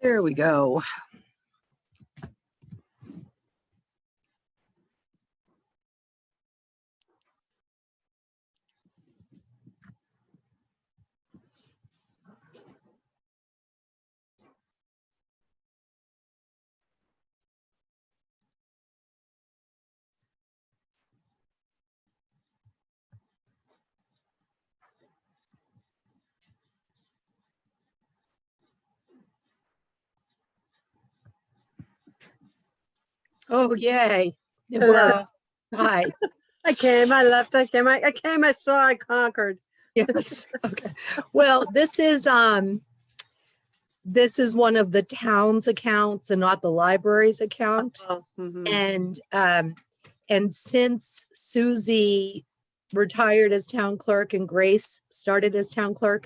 There we go. Oh, yay. It worked. Hi. I came, I left, I came, I came, I saw, I conquered. Yes. Okay. Well, this is one of the town's accounts and not the library's account. And since Susie retired as town clerk and Grace started as town clerk,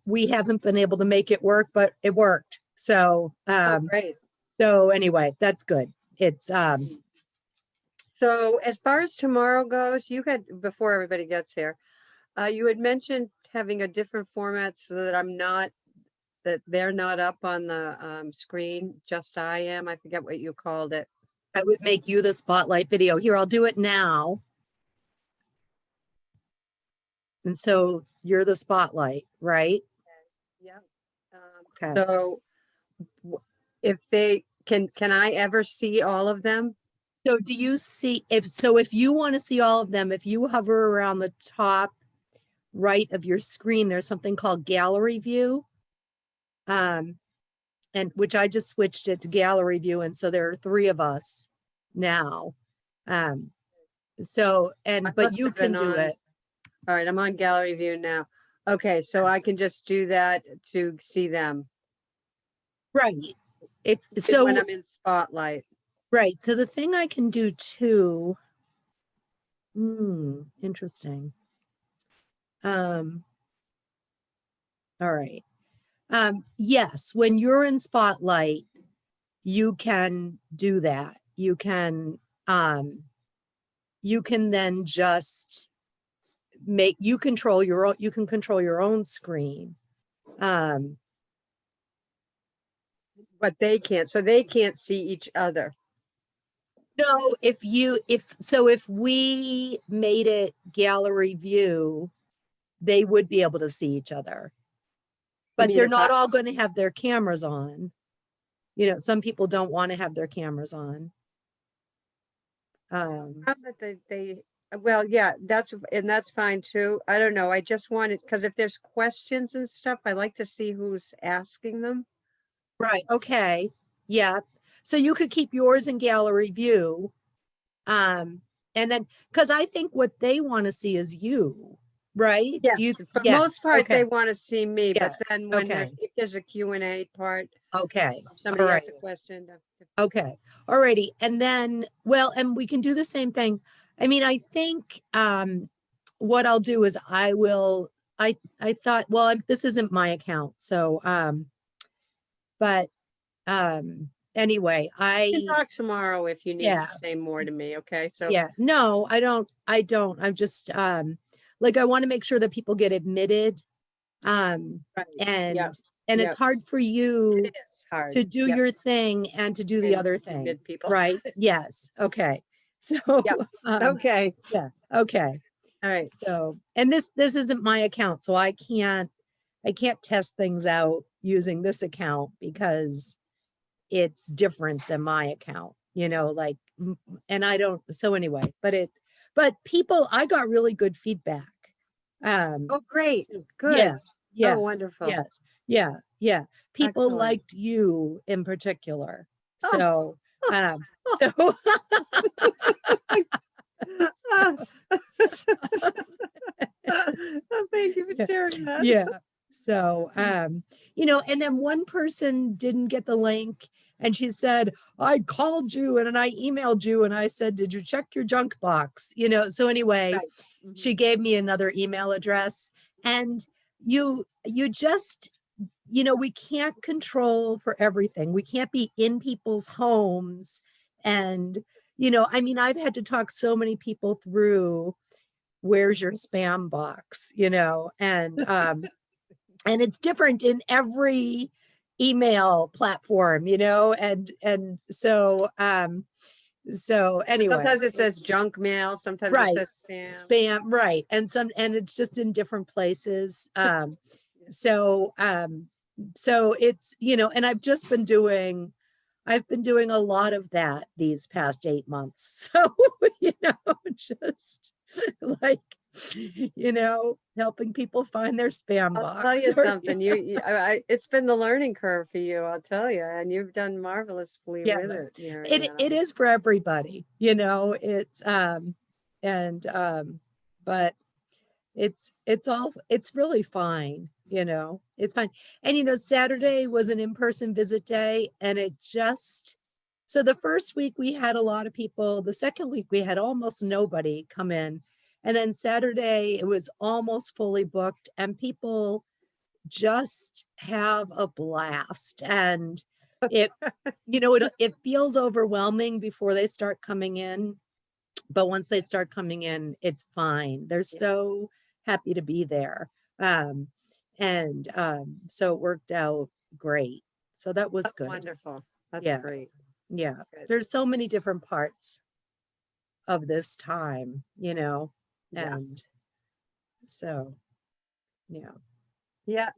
we haven't been able to make it work, but it worked. So Great. So anyway, that's good. It's So as far as tomorrow goes, you had, before everybody gets here, you had mentioned having a different format so that they're not up on the screen, just I am. I forget what you called it. I would make you the spotlight video. Here, I'll do it now. And so you're the spotlight, right? Yeah. Okay. So if they can I ever see all of them? So do you see, if you want to see all of them, if you hover around the top right of your screen, there's something called gallery view. And which I just switched it to gallery view. And so there are 3 of us now. But you can do it. All right, I'm on gallery view now. Okay, so I can just do that to see them. Right. When I'm in spotlight. Right. So the thing I can do too. Interesting. All right. Yes, when you're in spotlight, you can do that. You can then just you can control your own screen. But they can't, so they can't see each other. No, if we made it gallery view, they would be able to see each other. But they're not all going to have their cameras on. You know, some people don't want to have their cameras on. Well, yeah, that's fine too. I don't know. I just wanted, because if there's questions and stuff, I like to see who's asking them. Right. Okay. Yeah. So you could keep yours in gallery view. And then, because I think what they want to see is you, right? Yeah. For the most part, they want to see me, but then when if there's a Q&A part. Okay. Somebody asks a question. Okay. Alrighty. And then, and we can do the same thing. I mean, I think what I'll do is I thought, this isn't my account. So, anyway, I can talk tomorrow if you need to say more to me. Okay. So no, I don't. I'm just like, I want to make sure that people get admitted. And it's hard for you to do your thing and to do the other thing. Right. Yes. Okay. So okay. Yeah. Okay. All right. So, and this isn't my account, so I can't test things out using this account because it's different than my account, you know, like, and I don't, so anyway, but people, I got really good feedback. Oh, great. Good. Yeah. Yeah. Oh, wonderful. Yes. Yeah. Yeah. People Excellent. liked you in particular. Oh. So, thank you for sharing that. Yeah. So, you know, and then one person didn't get the link and she said, I called you and I emailed you and I said, did you check your junk box? You know, so anyway, she gave me another email address and you just, you know, we can't control for everything. We can't be in people's homes. And, you know, I mean, I've had to talk so many people through, where's your spam box, you know, and it's different in every email platform, and so anyway, Sometimes it says junk mail, sometimes it right, says spam. spam, right, and it's just in different places. So so it's, and I've been doing a lot of that these past 8 months. So, just like, helping people find their spam I'll box. tell you or, something, it's been the learning curve for you, I'll tell you, and you've done marvelously yeah, with it, it is for everybody, it's and but it's really fine, it's fine. And Saturday was an in-person visit day, and so the first week we had a lot of people, the second week we had almost nobody come in, and then Saturday it was almost fully booked, and people just have a blast. And it it feels overwhelming before they start coming in, but once they start coming in, it's fine. They're so happy to be there. Um, and so it worked out great. So that was That's good. wonderful. That's Yeah. great. Yeah. Good. There's so many different parts of this time, Yeah. and so, yeah. Yeah.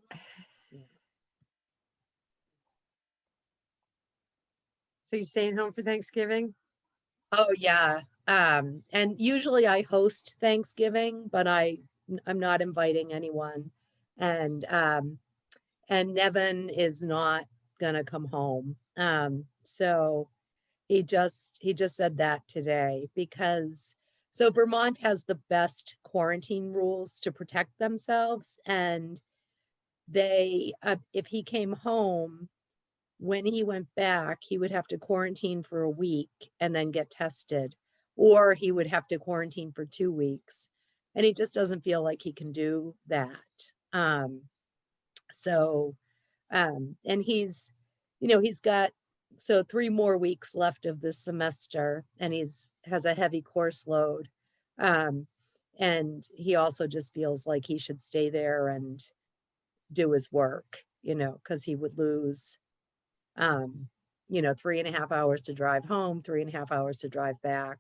So you staying home for Thanksgiving? Oh, yeah. And usually I host Thanksgiving, but I'm not inviting anyone. And Nevin is not gonna come home. So he just said that today, because so Vermont has the best quarantine rules to protect themselves, and if he came home, when he went back, he would have to quarantine for a week and then get tested, or he would have to quarantine for 2 weeks. And he just doesn't feel like he can do that. So, and he's got 3 more weeks left of this semester, and has a heavy course load. Um, and he also just feels like he should stay there and do his work, because he would lose 3.5 hours to drive home, 3.5 hours to drive back.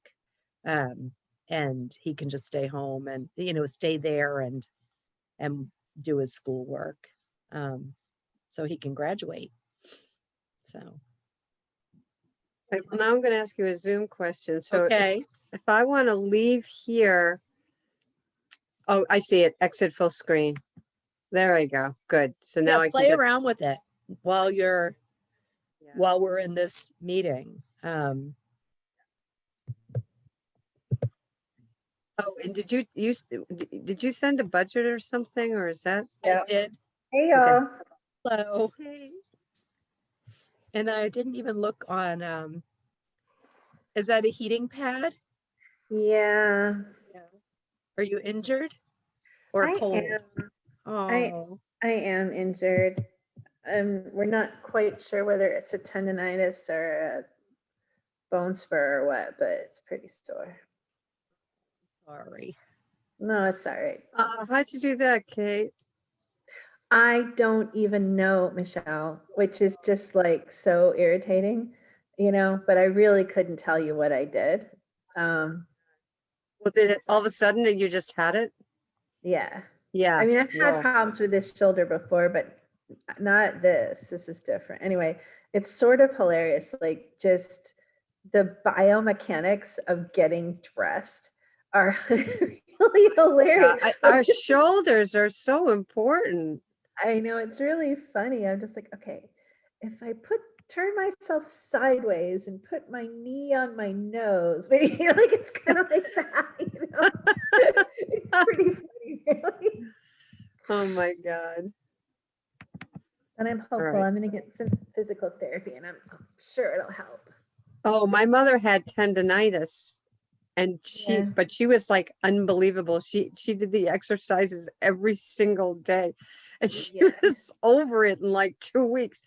Um, and he can just stay home and, stay there and do his schoolwork. So he can graduate. So, Right, well, now I'm going to ask you a Zoom question. So okay. if I want to leave here, oh, I see it. Exit full screen. There I go. Good. So now I can Play just, around with it while yeah. we're in this meeting. Oh, and did you send a budget or something, or is that? I did. Hey Okay. y'all. Hello. Hey. And I didn't even look on, is that a heating pad? Yeah, Are you injured or I cold? am. Oh, I am injured. We're not quite sure whether it's a tendonitis or a bone spur or what, but it's pretty sore. sorry. No, it's all right. How'd you do that, Kate? I don't even know, Michelle, which is just like so irritating, but I really couldn't tell you what I did. Well, did it all of a sudden that you just had it? Yeah. Yeah. I mean, I've had Whoa. problems with this shoulder before, but not this. This is different. Anyway, it's sort of hilarious. Like, just the biomechanics of getting dressed are really hilarious. Our shoulders are so important. I know, it's really funny. I'm just like, okay, if I turn myself sideways and put my knee on my nose, maybe like it's kind of like that, It's pretty funny, really. Oh my God. And I'm hopeful right. I'm going to get some physical therapy, and I'm sure it'll help. Oh, my mother had tendonitis, and Yeah. but she was like unbelievable. She did the exercises every single day, and she Yeah. was over it in like 2 weeks.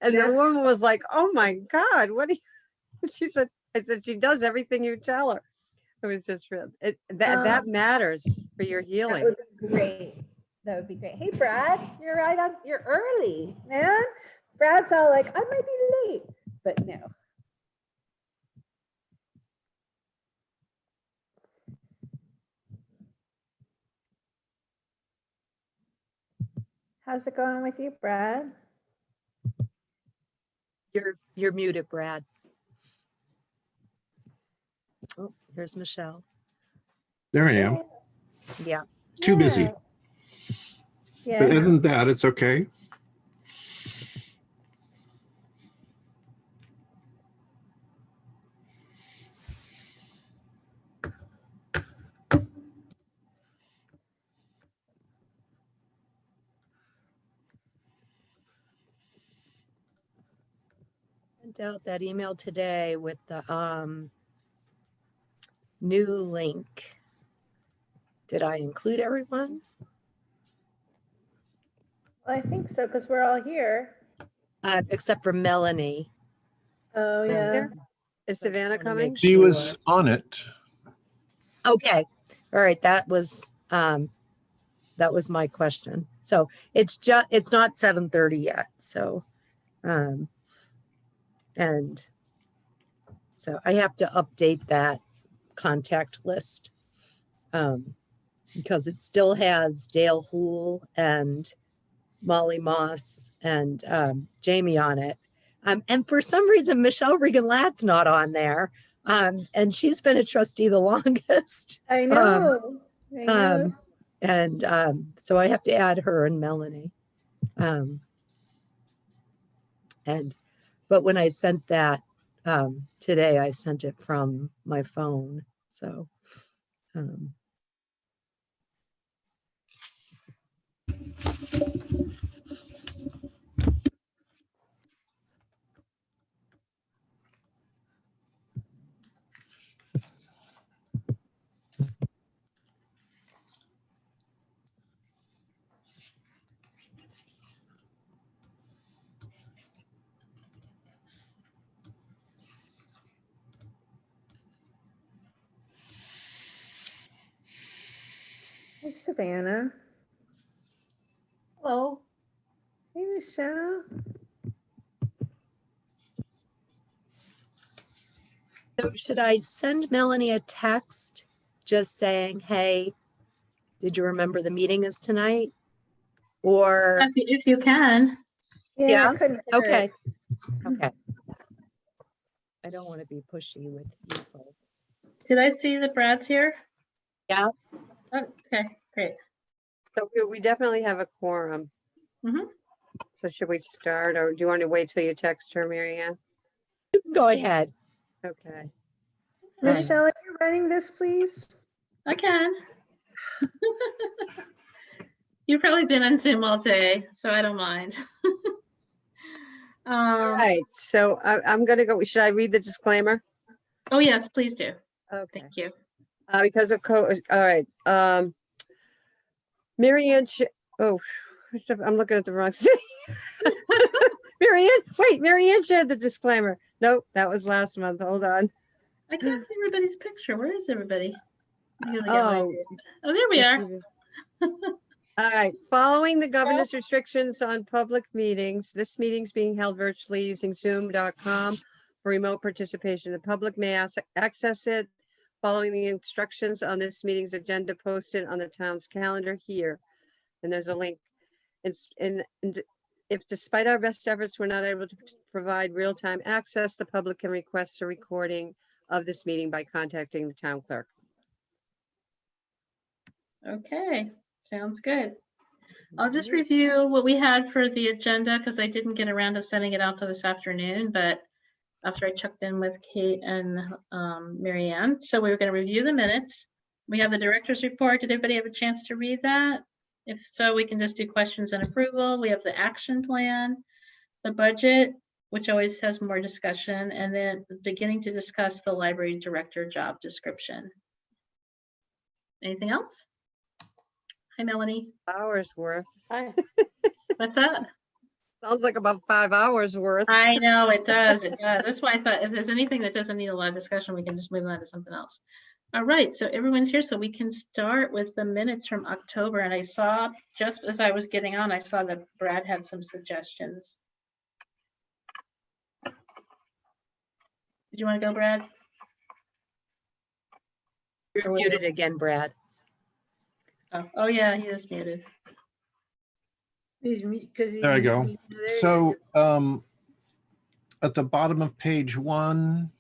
And the That's- woman was like, "Oh my God, what do you?" She said, "I said she does everything you tell her." It was just real. That matters for your That healing. would be great. That would be great. Hey, Brad, you're early, man. Brad's all like, I might be late, but no. How's it going with you, Brad? You're muted, Brad. Oh, here's Michelle. There I am. Yeah. Too busy. Yeah. But other than that, it's okay. Sent out that email today with the new link. Did I include everyone? Well, I think so, because we're all here. Except for Melanie. Oh, Right yeah. there? Is So I just Savannah wanna make coming? She was sure. on it. Okay. All right. That was my question. So it's not 7:30 yet. So, and so I have to update that contact list, because it still has Dale Hool and Molly Moss and Jamie on it. And for some reason, Michelle Regan-Ladd's not on there. And she's been a trustee the longest. I know. I know. And so I have to add her and Melanie. But when I sent that today, I sent it from my phone. So Hey, Savannah. Hello. Hey, Michelle. So should I send Melanie a text just saying, hey, did you remember the meeting is tonight? Or, If you can. Yeah? It couldn't hurt. okay, okay. I don't want to be pushy with you folks. Did I see that Brad's here? Yeah. Okay, great. So we definitely have a quorum. Mhm. So should we start, or do you want to wait till you text her, Mary Ann? You can go ahead. Okay. Michelle, are you running this, please? I can. You've probably been on Zoom all day, so I don't mind. All right, so I'm gonna go, should I read the disclaimer? Oh, yes, please do. Okay. Thank you. Because of all right, Mary Ann, oh, I'm looking at the wrong thing. Mary Ann, wait, Mary Ann shared the disclaimer. Nope, that was last month, hold on. I can't see everybody's picture. Where is everybody? Oh. Oh, there we are. All right, following the governor's restrictions on public meetings, this meeting's being held virtually using zoom.com for remote participation. The public may access it following the instructions on this meeting's agenda posted on the town's calendar here. And there's a link. And if despite our best efforts, we're not able to provide real-time access, the public can request a recording of this meeting by contacting the town clerk. Okay, sounds good. I'll just review what we had for the agenda because I didn't get around to sending it out till this afternoon, but after I checked in with Kate and Mary Ann. So we were going to review the minutes. We have the director's report. Did everybody have a chance to read that? If so, we can just do questions and approval. We have the action plan, the budget, which always has more discussion, and then beginning to discuss the library director job description. Anything else? Hi, Melanie. Hours worth. Hi. What's that? Sounds like about 5 hours worth. I know it does. It does. That's why I thought if there's anything that doesn't need a lot of discussion, we can just move on to something else. All right. So everyone's here. So we can start with the minutes from October. And I saw just as I was getting on, I saw that Brad had some suggestions. Did you want to go, Brad? You're muted again, Brad. Oh yeah, he is muted. There I go. So at the bottom of page 1,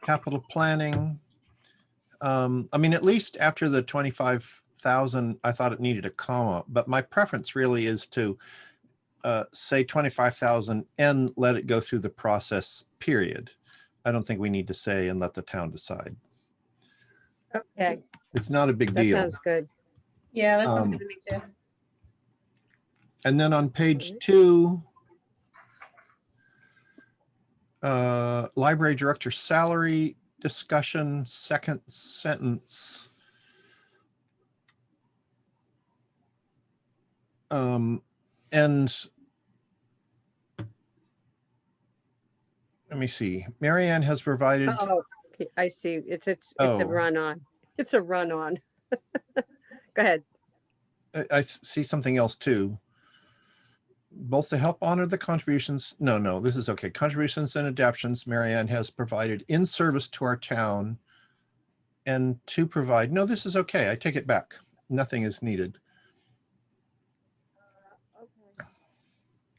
capital planning. I mean, at least after the 25,000, I thought it needed a comma, but my preference really is to say 25,000 and let it go through the process, period. I don't think we need to say and let the town decide. Okay, It's not a big that deal. sounds good. Yeah, that sounds good to me too. And then on page 2, library director salary discussion, second sentence. And let me see. Marianne has provided. Oh, okay, I see. It's a Oh. run on. It's a run on. Go ahead. I see something else too. Both to help honor the contributions. No, this is okay. Contributions and adaptions Marianne has provided in service to our town and to provide. No, this is okay. I take it back. Nothing is needed.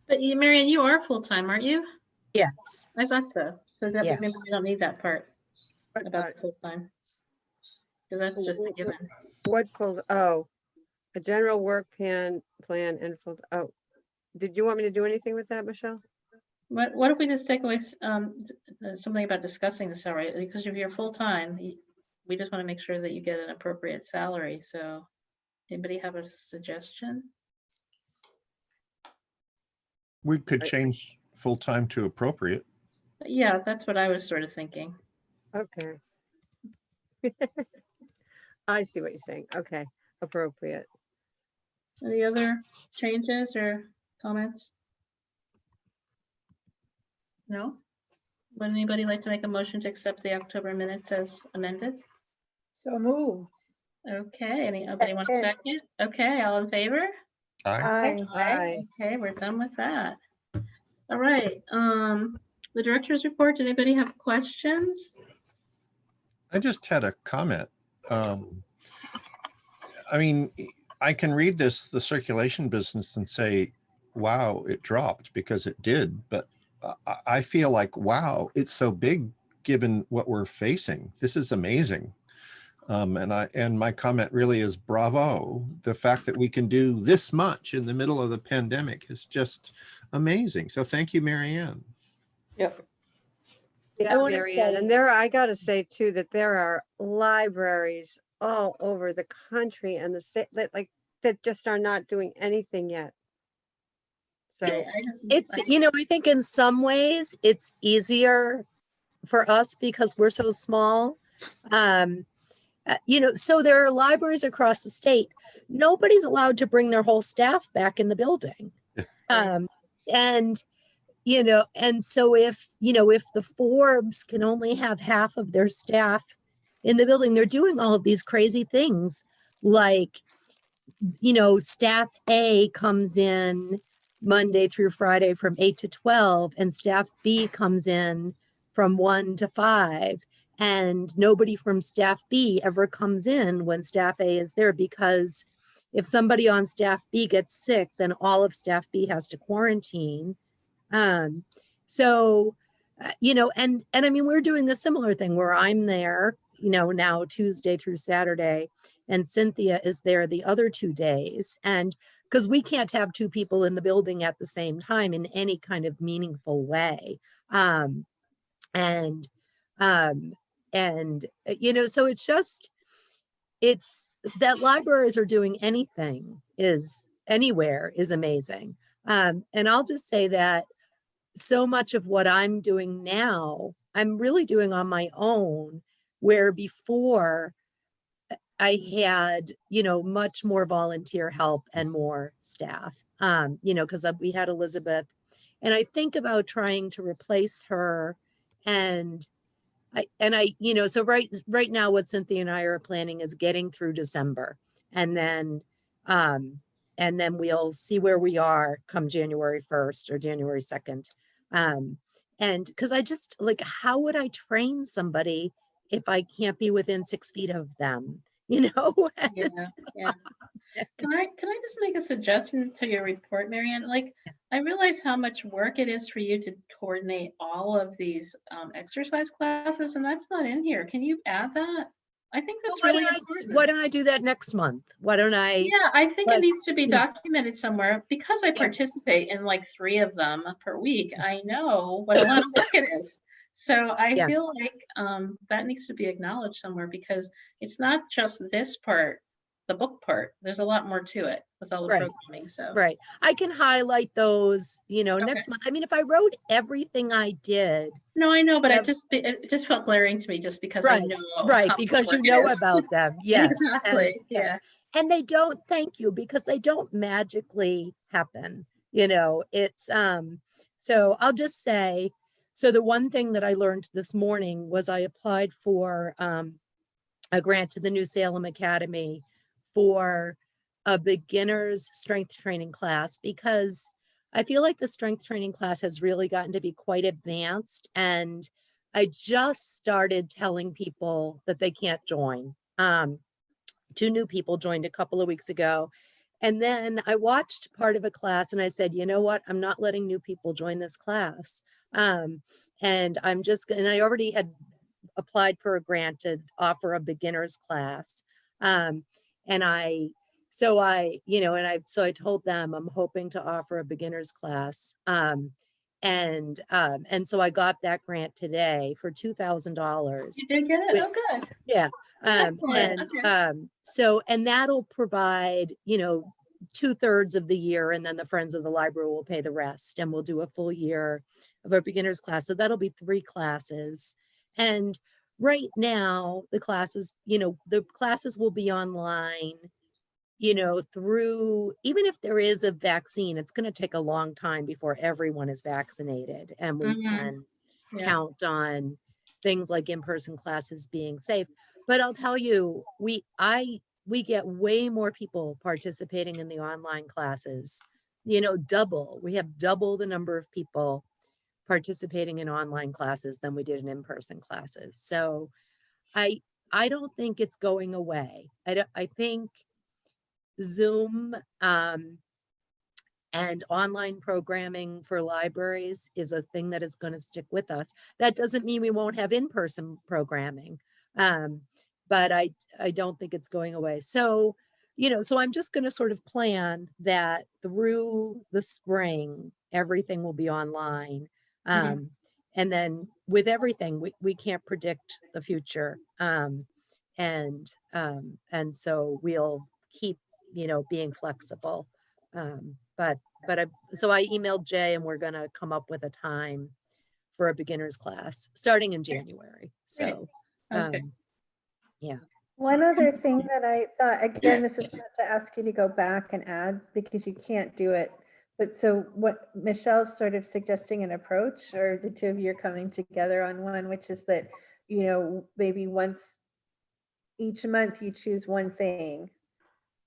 But you, Marianne, you are full-time, aren't you? Yes. I thought so. So that Yeah. maybe we don't need that part about the full-time. Because that's just a given. What full, oh, a general work plan and full, oh, did you want me to do anything with that, Michelle? What if we just take away something about discussing the salary? Because if you're full-time, we just want to make sure that you get an appropriate salary. So anybody have a suggestion? We could change full-time to appropriate. Yeah, that's what I was sort of thinking. Okay. I see what you're saying. Okay, appropriate. Any other changes or comments? No? Would anybody like to make a motion to accept the October minutes as amended? So moved. Okay, anybody want a second? Okay, all in favor? Aye. Aye. Okay, we're done with that. All right, the director's report, did anybody have questions? I just had a comment. I mean, I can read the circulation business and say, wow, it dropped, because it did. But I feel like, wow, it's so big given what we're facing. This is amazing. And my comment really is bravo. The fact that we can do this much in the middle of the pandemic is just amazing. So thank you, Marianne. Yep. Yeah, wanna Marianne, say- and I gotta say too, that there are libraries all over the country and the state that just are not doing anything yet. So, It's, I think in some ways it's easier for us because we're so small. So there are libraries across the state. Nobody's allowed to bring their whole staff back in the building. And so if the Forbes can only have half of their staff in the building, they're doing all of these crazy things like, staff A comes in Monday through Friday from 8 to 12, and staff B comes in from 1 to 5. And nobody from staff B ever comes in when staff A is there, because if somebody on staff B gets sick, then all of staff B has to quarantine. And I mean, we're doing a similar thing where I'm there, now Tuesday through Saturday, and Cynthia is there the other 2 days. And because we can't have 2 people in the building at the same time in any kind of meaningful way. So it's that libraries are doing anything anywhere is amazing. And I'll just say that so much of what I'm doing now, I'm really doing on my own, where before I had, much more volunteer help and more staff, because we had Elizabeth, and I think about trying to replace her. And so right now what Cynthia and I are planning is getting through December, and then we'll see where we are come January 1st or January 2nd. And because I just like, how would I train somebody if I can't be within 6 feet of them? You know? Yeah, yeah. Can I just make a suggestion to your report, Marianne? Like, I realize how much work it is for you to coordinate all of these exercise classes, and that's not in here. Can you add that? I think Well, that's really important. why don't I do that next month? Why don't I? Yeah, I think it like, needs to be you know, documented somewhere because I Yeah. participate in like 3 of them per week. I know what a lot of work it is. So I Yeah. feel like that needs to be acknowledged somewhere because it's not just this part, the book part. There's a lot more to it with all the Right. programming. So Right. I can highlight those, okay. next month. I mean, if I wrote everything I did, No, I know, but ev- it just felt glaring to me just because I right, know right, how much because work you it know is. about them. Yes. And Exactly. yes. Yeah. And they don't, thank you, because they don't magically happen. It's so I'll just say, so the one thing that I learned this morning was I applied for a grant to the New Salem Academy for a beginner's strength training class, because I feel like the strength training class has really gotten to be quite advanced. And I just started telling people that they can't join. 2 new people joined a couple of weeks ago. And then I watched part of a class and I said, you know what? I'm not letting new people join this class. And I already had applied for a grant to offer a beginner's class. Um, and I told them I'm hoping to offer a beginner's class. And so I got that grant today for $2,000. You did get it? With- Oh, good. Yeah. Excellent. Okay. And that'll provide, 2/3 of the year, and then the Friends of the Library will pay the rest, and we'll do a full year of a beginner's class. So that'll be 3 classes. And right now, the classes will be online, through, even if there is a vaccine, it's going to take a long time before everyone is vaccinated, and we Mhm. can Yeah. count on things like in-person classes being safe. But I'll tell you, we get way more people participating in the online classes, double. We have double the number of people participating in online classes than we did in in-person classes. So I don't think it's going away. I think Zoom and online programming for libraries is a thing that is going to stick with us. That doesn't mean we won't have in-person programming, but I don't think it's going away. So, so I'm just going to sort of plan that through the spring, everything will be online. Mhm. And then with everything, we can't predict the future. And so we'll keep, being flexible. So I emailed Jay and we're going to come up with a time for a beginner's class starting in January. So, Sounds good. yeah. One other thing that I thought, again, this is not to ask you to go back and add because you can't do it. But so what Michelle's sort of suggesting an approach, or the two of you are coming together on one, which is that, maybe once each month you choose one thing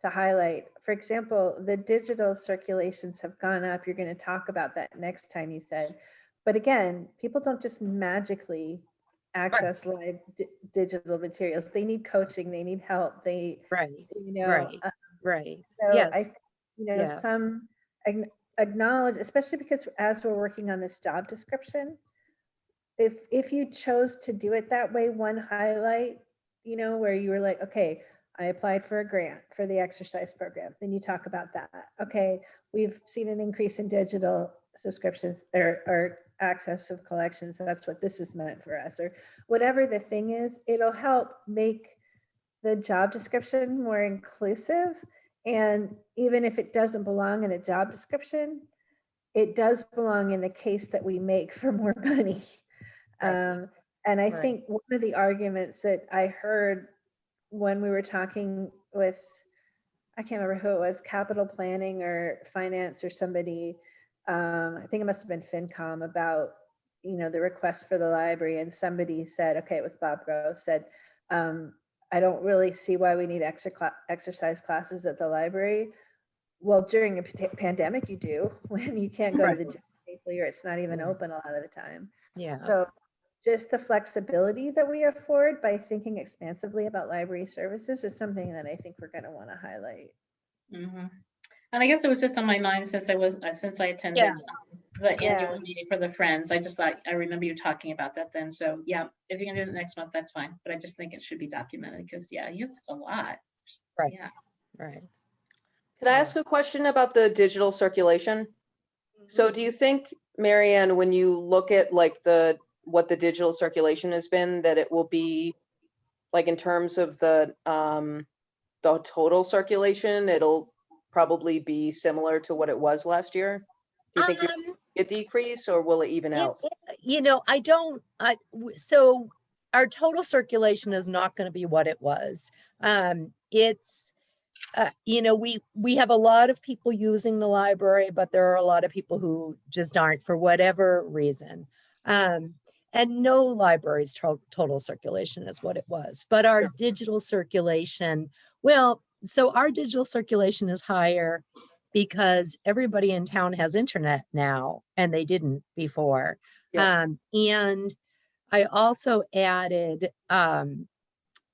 to highlight. For example, the digital circulations have gone up. You're going to talk about that next time, you said. But again, people don't just magically access live digital materials. They need coaching, they need help. They, Right. Right. so Yes. I, Yeah. some acknowledge, especially because as we're working on this job description, if you chose to do it that way, one highlight, where you were like, okay, I applied for a grant for the exercise program. Then you talk about that. Okay, we've seen an increase in digital subscriptions or access of collections. So that's what this is meant for us, or whatever the thing is. It'll help make the job description more inclusive. And even if it doesn't belong in a job description, it does belong in the case that we make for more money. Right. And I Right. think one of the arguments that I heard when we were talking with, I can't remember who it was, capital planning or finance or somebody, I think it must have been FinCom, about, the request for the library. And somebody said, okay, it was Bob Grove, said, I don't really see why we need exercise classes at the library. Well, during a pandemic, you do, when you can't go to the Right. gym safely, or it's not even Yeah. open a lot of the time. Yeah. So just the flexibility that we afford by thinking expansively about library services is something that I think we're going to want to highlight. Mhm. And I guess it was just on my mind since I attended Yeah. the annual Yeah. meeting for the Friends. I just thought, I remember you talking about that then. So yeah, if you can do it next month, that's fine. But I just think it should be documented because yeah, you have a lot. Right. Yeah. Right. Could I ask a question about the digital circulation? So do you think, Marianne, when you look at like what the digital circulation has been, that it will be like in terms of the total circulation, it'll probably be similar to what it was last year? Do you think you'll Um, see a decrease or will it even out? it's, I don't, so our total circulation is not going to be what it was. It's, we have a lot of people using the library, but there are a lot of people who just aren't for whatever reason. And no library's total circulation is what it was, but our digital circulation, well, so our digital circulation is higher because everybody in town has internet now and they didn't before. Yeah. And I also added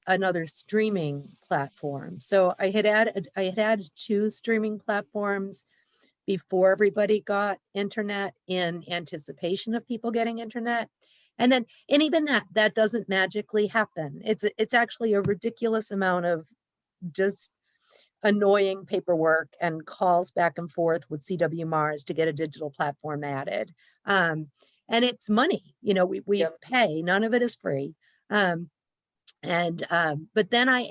another streaming platform. So I had added 2 streaming platforms before everybody got internet in anticipation of people getting internet. And even that doesn't magically happen. It's actually a ridiculous amount of just annoying paperwork and calls back and forth with CW Mars to get a digital platform added. And it's money, we Yep. pay, none of it is free. But then I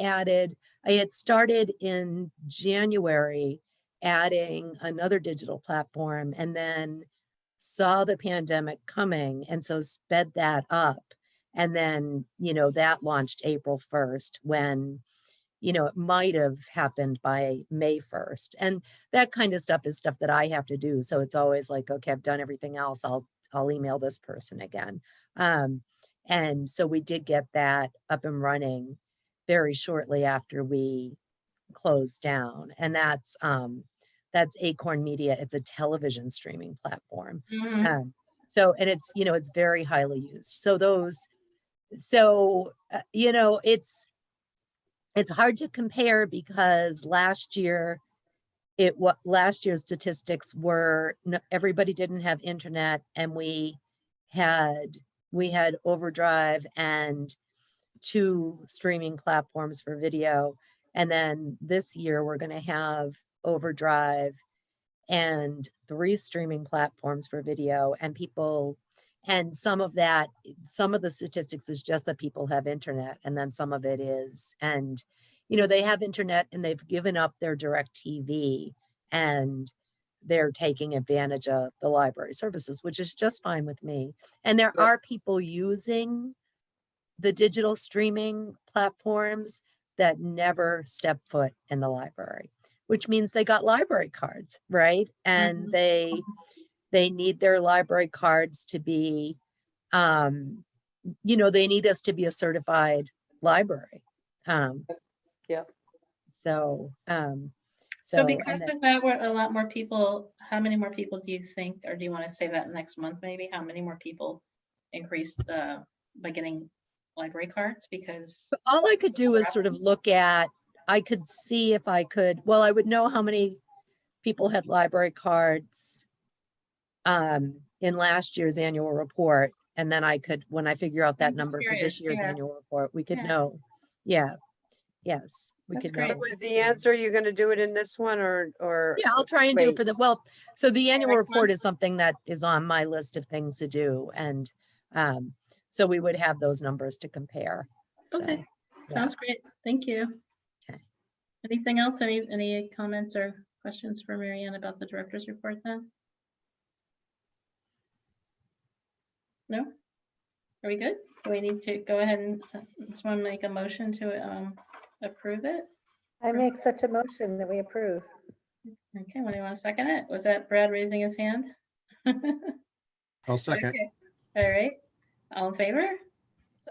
had started in January adding another digital platform and then saw the pandemic coming and so sped that up. And then, that launched April 1st when, it might have happened by May 1st. And that kind of stuff is stuff that I have to do. So it's always like, okay, I've done everything else. I'll email this person again. And so we did get that up and running very shortly after we closed down. And that's Acorn Media. It's a television streaming platform. Mhm. And it's very highly used. It's hard to compare because last year's statistics were everybody didn't have internet and we had Overdrive and 2 streaming platforms for video. And then this year we're going to have Overdrive and 3 streaming platforms for video and some of the statistics is just that people have internet and then some of it is, and they have internet and they've given up their direct TV and they're taking advantage of the library services, which is just fine with me. And there are people using the digital streaming platforms that never step foot in the library, which means they got library cards, right? And they need their library cards to be, they need us to be a certified library. Yeah. So Because of that, we're a lot more people. How many more people do you think, or do you want to say that next month maybe? How many more people increased by getting library cards? Because all I could do is sort of I could see if I could, well, I would know how many people had library cards in last year's annual report. And then I could, when I figure out that I'm just number for this curious, year's yeah. annual report, we could Yeah. know. Yeah. Yes, we That's could great. know. Was the answer, you're going to do it in this one or? Yeah, I'll try and do it wait? for so the annual next report month? is something that is on my list of things to do. And so we would have those numbers to compare. So, Okay, yeah. sounds great. Thank you. Okay. Anything else? Any comments or questions for Marianne about the director's report then? No? Are we good? Do we need to go ahead and someone make a motion to approve it? I make such a motion that we approve. Okay, when do you want to second it? Was that Brad raising his hand? I'll second. Okay, all right. All in favor?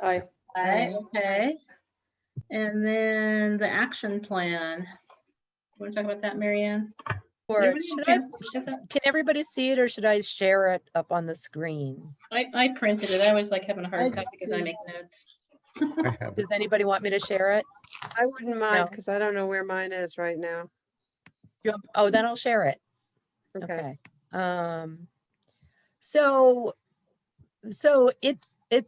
Aye. Aye, okay. And then the action plan. Want to talk about that, Marianne? Or Everybody have a should I, chance to look at that? can everybody see it or should I share it up on the screen? I printed it. I always like having a hard I copy because I did. make notes. I have it. Does anybody want me to share it? I wouldn't mind No. because I don't know where mine is right now. Oh, then I'll share it. Okay. Okay. So it's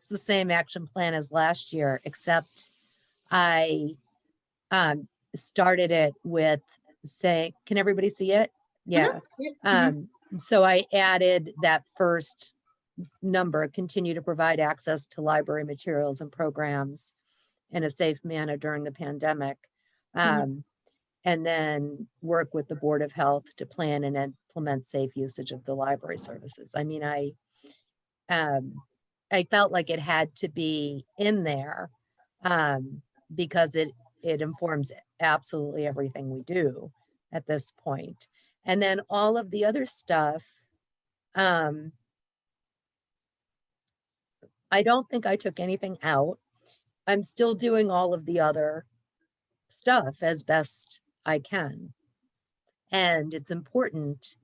the same action plan as last year, except I started it with say, can everybody see it? Yeah. Yep, mhm. So I added that first number, continue to provide access to library materials and programs in a safe manner during the pandemic. Mhm. And then work with the Board of Health to plan and implement safe usage of the library services. I mean, I felt like it had to be in there because it informs absolutely everything we do at this point. And then all of the other stuff, I don't think I took anything out. I'm still doing all of the other stuff as best I can. And it's important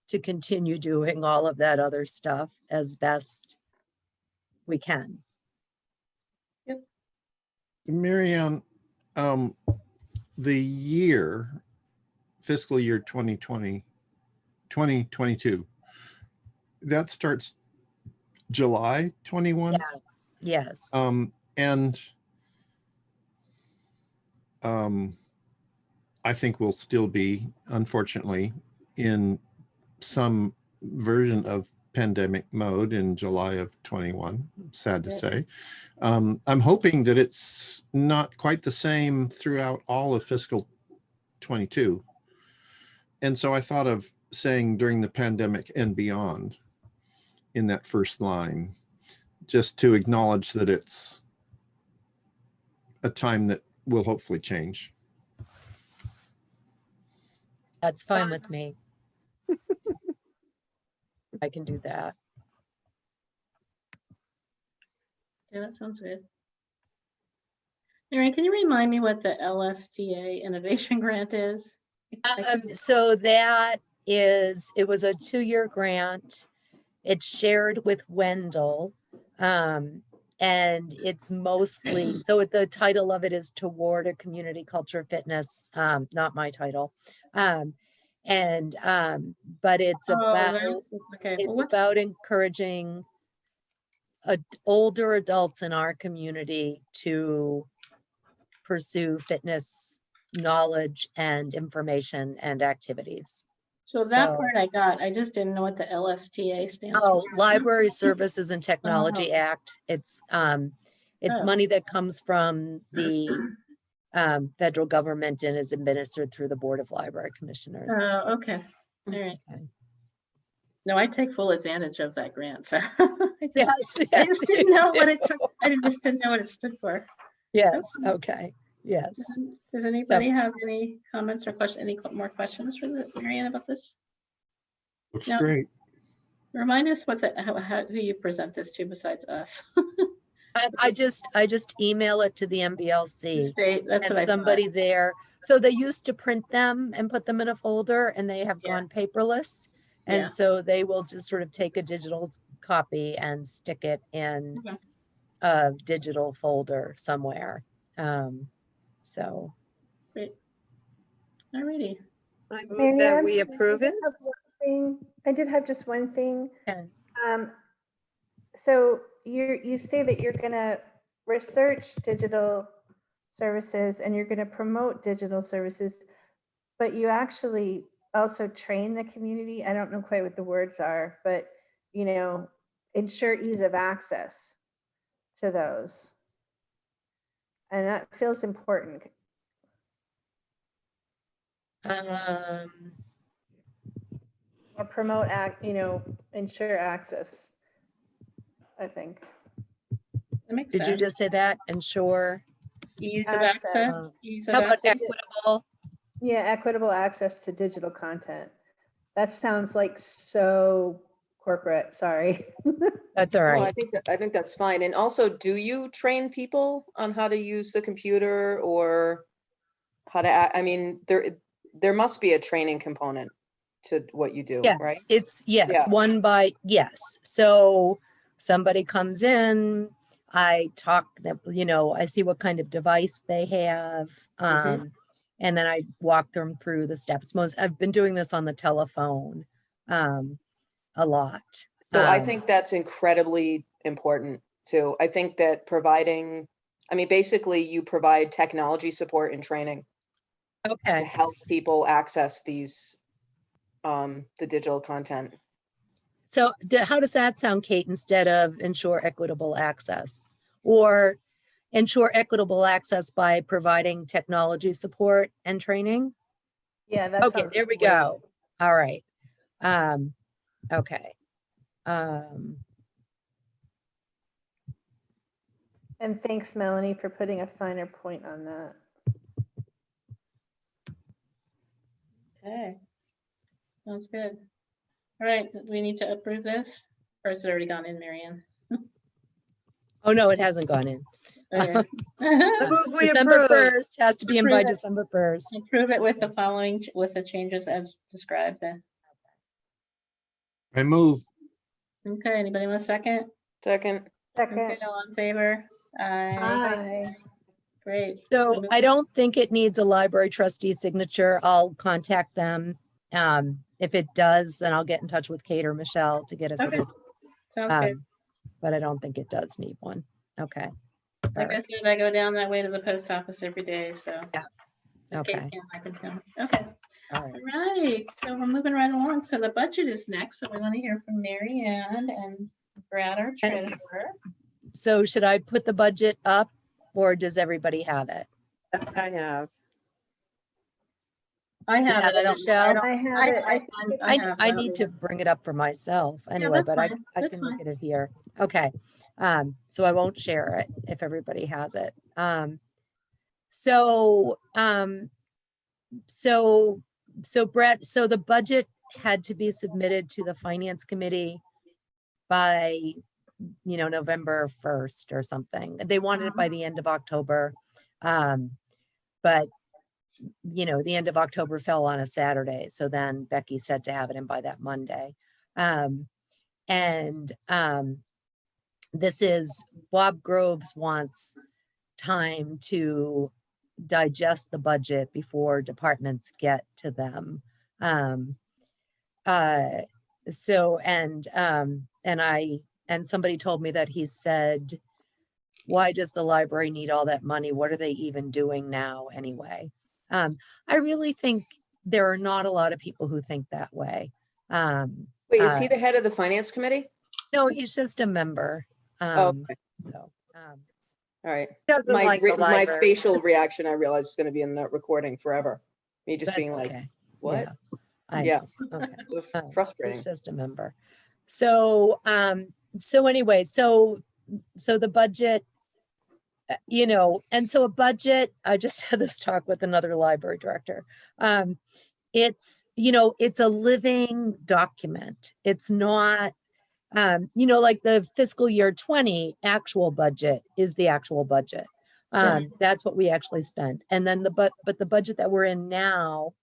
to continue doing all of that other stuff as best we can. Marianne, the year, fiscal year 2020, 2022, that starts July 21. Yeah. Yes. And I think we'll still be, unfortunately, in some version of pandemic mode in July of 21. Sad to Yes. say. I'm hoping that it's not quite the same throughout all of fiscal 22. And so I thought of saying during the pandemic and beyond in that first line, just to acknowledge that it's a time that will hopefully change. That's fine with me. I can do that. Yeah, that sounds good. Marian, can you remind me what the LSTA Innovation Grant is? So that is, it was a 2-year grant. It's shared with Wendell. And it's mostly, so the title of it is Toward a Community Culture Fitness, not my title. But it's about, Okay, well, it's what's, about encouraging older adults in our community to pursue fitness knowledge and information and activities. so that So- part I got, I just didn't know what the LSTA stands Oh, for. Library Services and Technology Act. It's Oh. money that comes from the federal government and is administered through the Board of Library Commissioners. Oh, okay, all right. Okay. No, I take full advantage of that grant, so I Yes, just didn't know what you it took, just didn't know what it stood for. Yes, okay, yes. Does anybody have any comments or any more questions for Marianne about this? Looks No. great. Remind us what who you present this to besides us. I just email it to the MBLC. State, that's what I And thought. somebody there. So they used to print them and put them in a folder and they have Yeah. gone paperless. And Yeah. so they will just sort of take a digital copy and stick it in Okay. a digital folder somewhere. So Great. Alrighty. I move that Marianne, we approve it. I did have just one thing. Okay. So you say that you're gonna research digital services and you're gonna promote digital services, but you actually also train the community. I don't know quite what the words are, but ensure ease of access to those. And that feels important. Or promote ensure access, I think. That makes Did you sense. just say that? Ensure. Ease of access? access, ease of How about access. equitable? Yeah, equitable access to digital content. That sounds like so corporate, sorry. That's all No, right. I think that's fine. And also, do you train people on how to use the computer or how to, I mean, there must be a training component. to what you do, Yes, right? it's, yes, Yeah. one by, yes. So somebody comes in, I talk them, you know, I see what kind of device they have. And then I walk them through the steps. I've been doing this on the telephone, a lot. So I think that's incredibly important too. I think that providing, I mean, basically you provide technology support and training to Okay, help people access these, the digital content. so how does that sound, Kate, instead of ensure equitable access? Or ensure equitable access by providing technology support and training? Yeah, that Okay, sounds there we great. go. All right. Okay. Um, And thanks, Melanie, for putting a finer point on that. Okay. Sounds good. All right, do we need to approve this? Or has it already gone in, Marianne? oh no, it hasn't gone in. Okay. I move we December approve. 1st has to be in by Approve it. December 1st. Approve it with the following, with the changes as described then. I move. Okay, anybody want a second? Second, Second. Okay, all in favor? Aye, Aye. great. So I don't think it needs a library trustee signature. I'll contact them. If it does, then I'll get in touch with Kate or Michelle to get a Okay. signature. Sounds good. But I don't think it does need one. Okay. All Like I right. said, I go down that way to the post office every day, so. Yeah. Kate Okay. can, I can come. Okay, All right. all right, so we're moving right along. So the budget is next, so we want to hear from Mary Ann and Brad, our And- treasurer. So should I put the budget up or does everybody have it? I have. I You have have it, I it, don't. Michelle? I have it. I I, have I it. need to bring it up for myself anyway, that's but fine. I That's can look fine. at it here. Okay. So I won't share it if everybody has it. So Brett, so the budget had to be submitted to the finance committee by, you know, November 1st or something. They wanted it by the end of October. But you know, the end of October fell on a Saturday. So then Becky said to have it in by that Monday. This is Bob Groves wants time to digest the budget before departments get to them. And somebody told me that he said, why does the library need all that money? What are they even doing now anyway? I really think there are not a lot of people who think that way. wait, is he the head of the finance committee? No, he's just a member. Oh, okay. So, All right. Doesn't My, like the my library. facial reaction, I realize is gonna be in the recording forever. Me just that's being like, okay. what? Yeah, I Yeah. know. Okay. So frustrating. He's just a member. So, so anyway, so the budget, you know, and so a budget, I just had this talk with another library director. It's, you know, it's a living document. It's not, you know, like the fiscal year 20 actual budget is the actual budget. That's what we actually spent. And then but the budget that we're in now,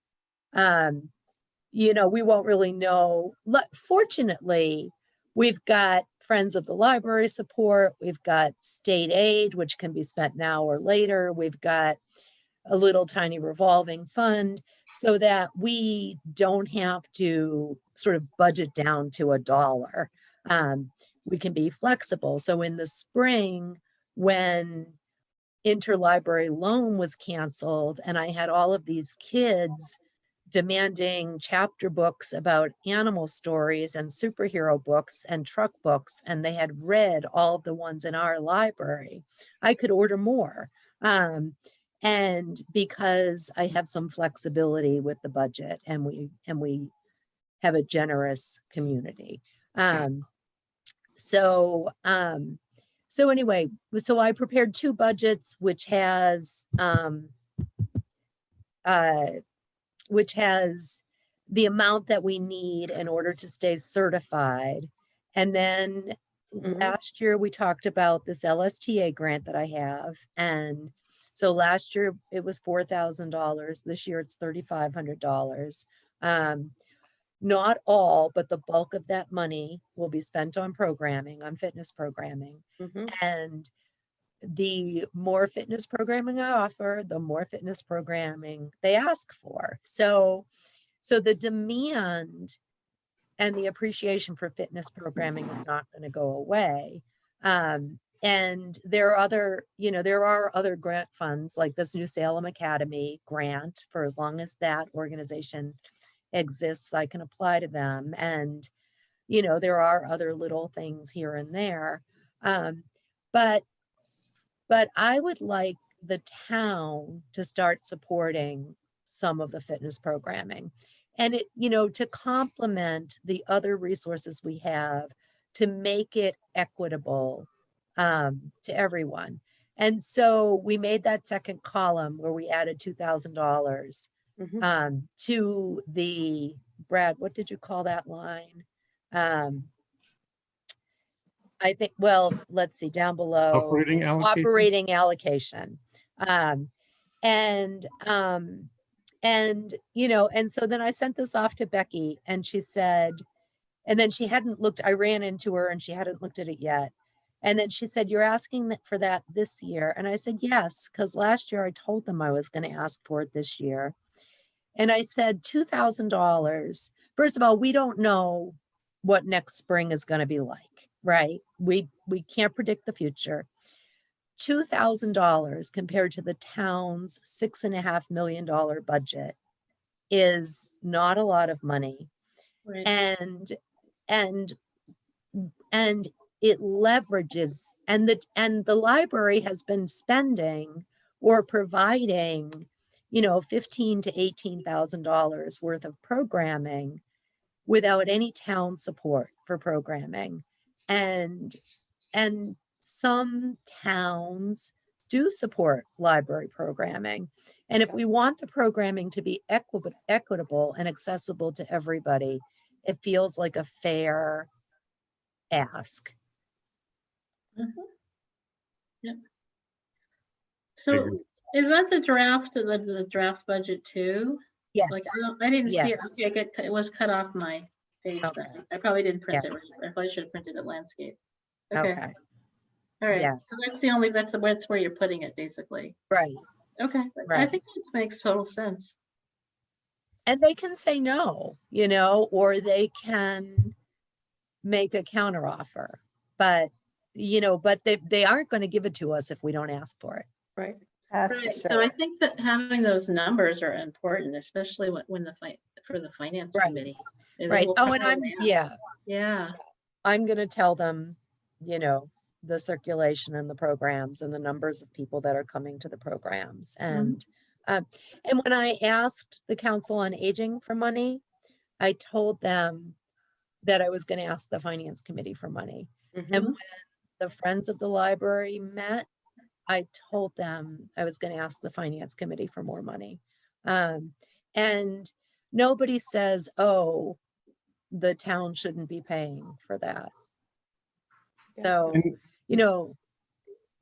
you know, we won't really know. Fortunately, we've got Friends of the Library support. We've got state aid, which can be spent now or later. We've got a little tiny revolving fund so that we don't have to sort of budget down to $1. We can be flexible. So in the spring, when interlibrary loan was canceled and I had all of these kids demanding chapter books about animal stories and superhero books and truck books, and they had read all of the ones in our library, I could order more. And because I have some flexibility with the budget and we have a generous community. So anyway, so I prepared 2 budgets, which has the amount that we need in order to stay certified. And then last year we talked about this LSTA grant that I have. And so last year it was $4,000. This year it's $3,500. Not all, but the bulk of that money will be spent on programming, on fitness programming. Mhm. And the more fitness programming I offer, the more fitness programming they ask for. So the demand and the appreciation for fitness programming is not going to go away. And there are other, there are other grant funds like this New Salem Academy grant. For as long as that organization exists, I can apply to them. And, there are other little things here and there. But I would like the town to start supporting some of the fitness programming. And it, to complement the other resources we have to make it equitable to everyone. And so we made that second column where we added $2,000 Mhm. to the, Brad, what did you call that line? I think, well, let's see, down below, Operating allocation? operating allocation. Um, and, um, and, and so then I sent this off to Becky and she said, and then she hadn't looked, I ran into her and she hadn't looked at it yet. And then she said, you're asking for that this year. And I said, yes, because last year I told them I was going to ask for it this year. And I said, $2,000. First of all, we don't know what next spring is going to be like, right? We can't predict the future. $2,000 compared to the town's $6.5 million budget is not a lot of money. Right. And it leverages, and the library has been spending or providing, $15,000 to $18,000 worth of programming without any town support for programming. And some towns do support library programming. And if we want the programming to be equitable and accessible to everybody, it feels like a fair ask. Mhm. Yep. So agree. is that the draft, the draft budget too? Yes. Like, I didn't see it. Yes. Okay, it was cut off my page. Okay. I probably didn't print Yeah. it. I probably should have printed it landscape. Okay. Okay. All right. Yeah. So that's where you're putting it basically. Right. Okay. I Right. think that makes total sense. And they can say no, or they can make a counteroffer. But, but they aren't going to give it to us if we don't ask for it. Right. That's for Right. So I sure. think that having those numbers are important, especially when for the finance Right. committee. They Right. will Oh, and probably ask. Yeah. I'm going to tell them, the circulation and the programs and the numbers of people that are coming to the programs. And when I asked the Council on Aging for money, I told them that I was going to ask the finance committee for money. Mhm. And when the Friends of the Library met, I told them I was going to ask the finance committee for more money. And nobody says, oh, the town shouldn't be paying for that. Yeah. So, And you know,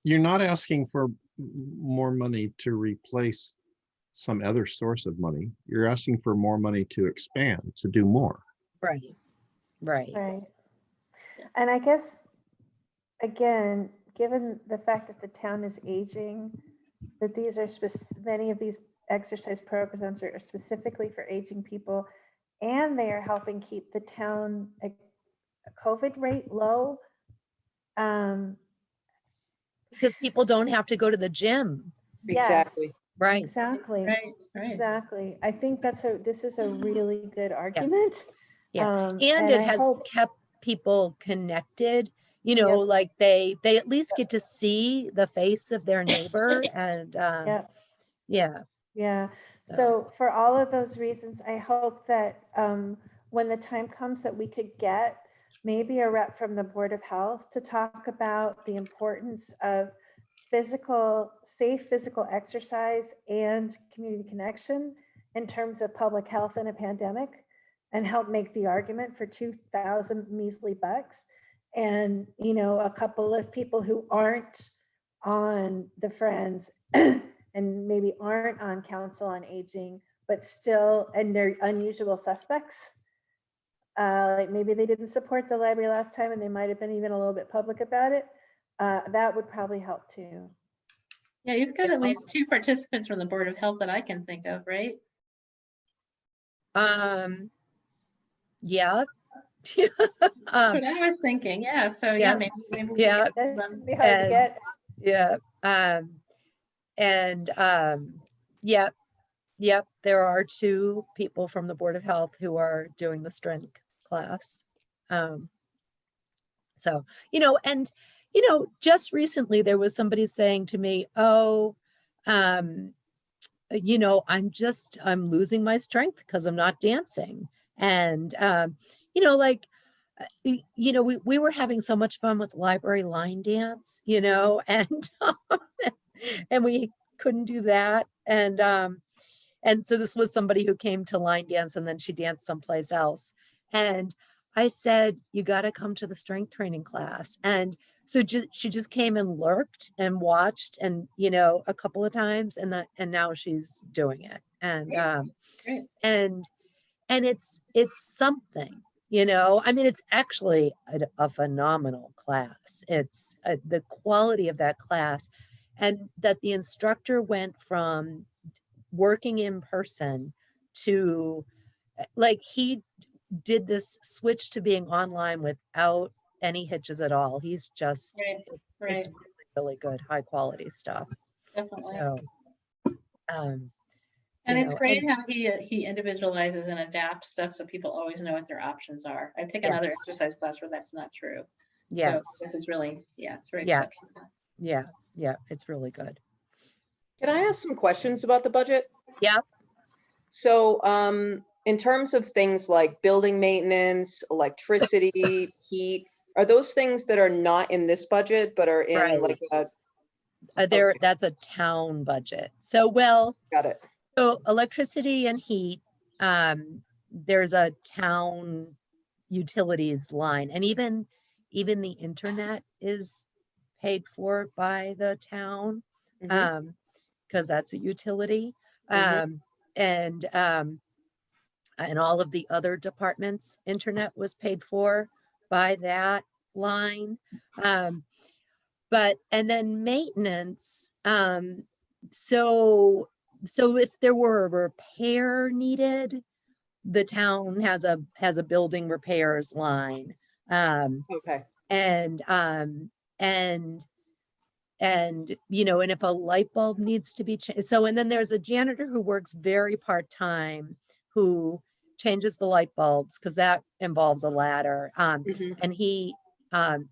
you're not asking for more money to replace some other source of money. You're asking for more money to expand, to do more. right, right, Right. Yes. And I guess, again, given the fact that the town is aging, that these are many of these exercise programs are specifically for aging people, and they are helping keep the town COVID rate low. because people don't have to go to the gym, Exactly. Yes, right? exactly. Right. Right. Exactly. I think this is a really good argument. Yeah. And it I has hope, kept people connected, Yep. like they at least get to see the face of their neighbor and Yep. yeah. Yeah. So, So for all of those reasons, I hope that when the time comes that we could get maybe a rep from the Board of Health to talk about the importance of safe physical exercise and community connection in terms of public health in a pandemic, and help make the argument for 2,000 measly bucks. And, a couple of people who aren't on the Friends and maybe aren't on Council on Aging, but still, and they're unusual suspects, like maybe they didn't support the library last time and they might have been even a little bit public about it, that would probably help too. Yeah, you've got at least 2 participants from the Board of Health that I can think of, right? Yeah. That's what I was thinking. Yeah, so yeah, yeah, maybe we yeah. can get That them. should be hard to And- get. Yeah. Yep. There are 2 people from the Board of Health who are doing the strength class. So, and, just recently there was somebody saying to me, oh, I'm losing my strength because I'm not dancing. And, like, we were having so much fun with library line dance, and, and we couldn't do that. And so this was somebody who came to line dance and then she danced someplace else. And I said, you got to come to the strength training class. And so she just came and lurked and watched and, a couple of times and now she's doing it. And, Great. and it's something, I mean, it's actually a phenomenal class. It's the quality of that class and that the instructor went from working in person to like he did this switch to being online without any hitches at all. He's just Right, it's really good, high quality stuff. definitely. So And it's great and how he individualizes and adapts stuff so people always know what their options are. I've taken another Yes. exercise class where that's not true. yes, So this is really, it's very Yeah. exceptional. yeah, it's really good. Can I ask some questions about the budget? Yeah. So, in terms of things like building maintenance, electricity, heat, are those things that are not in this budget, but are in Right. like a, Okay. That's a town budget. So, well, got it. so electricity and heat, there's a town utilities line, and even the internet is paid for by the town, Mhm. because that's a utility. Mhm. And all of the other departments' internet was paid for by that line. And then maintenance, so if there were a repair needed, the town has a building repairs line. Okay. And if a light bulb needs to be changed, and then there's a janitor who works very part-time who changes the light bulbs because that involves a ladder. Mhm. And he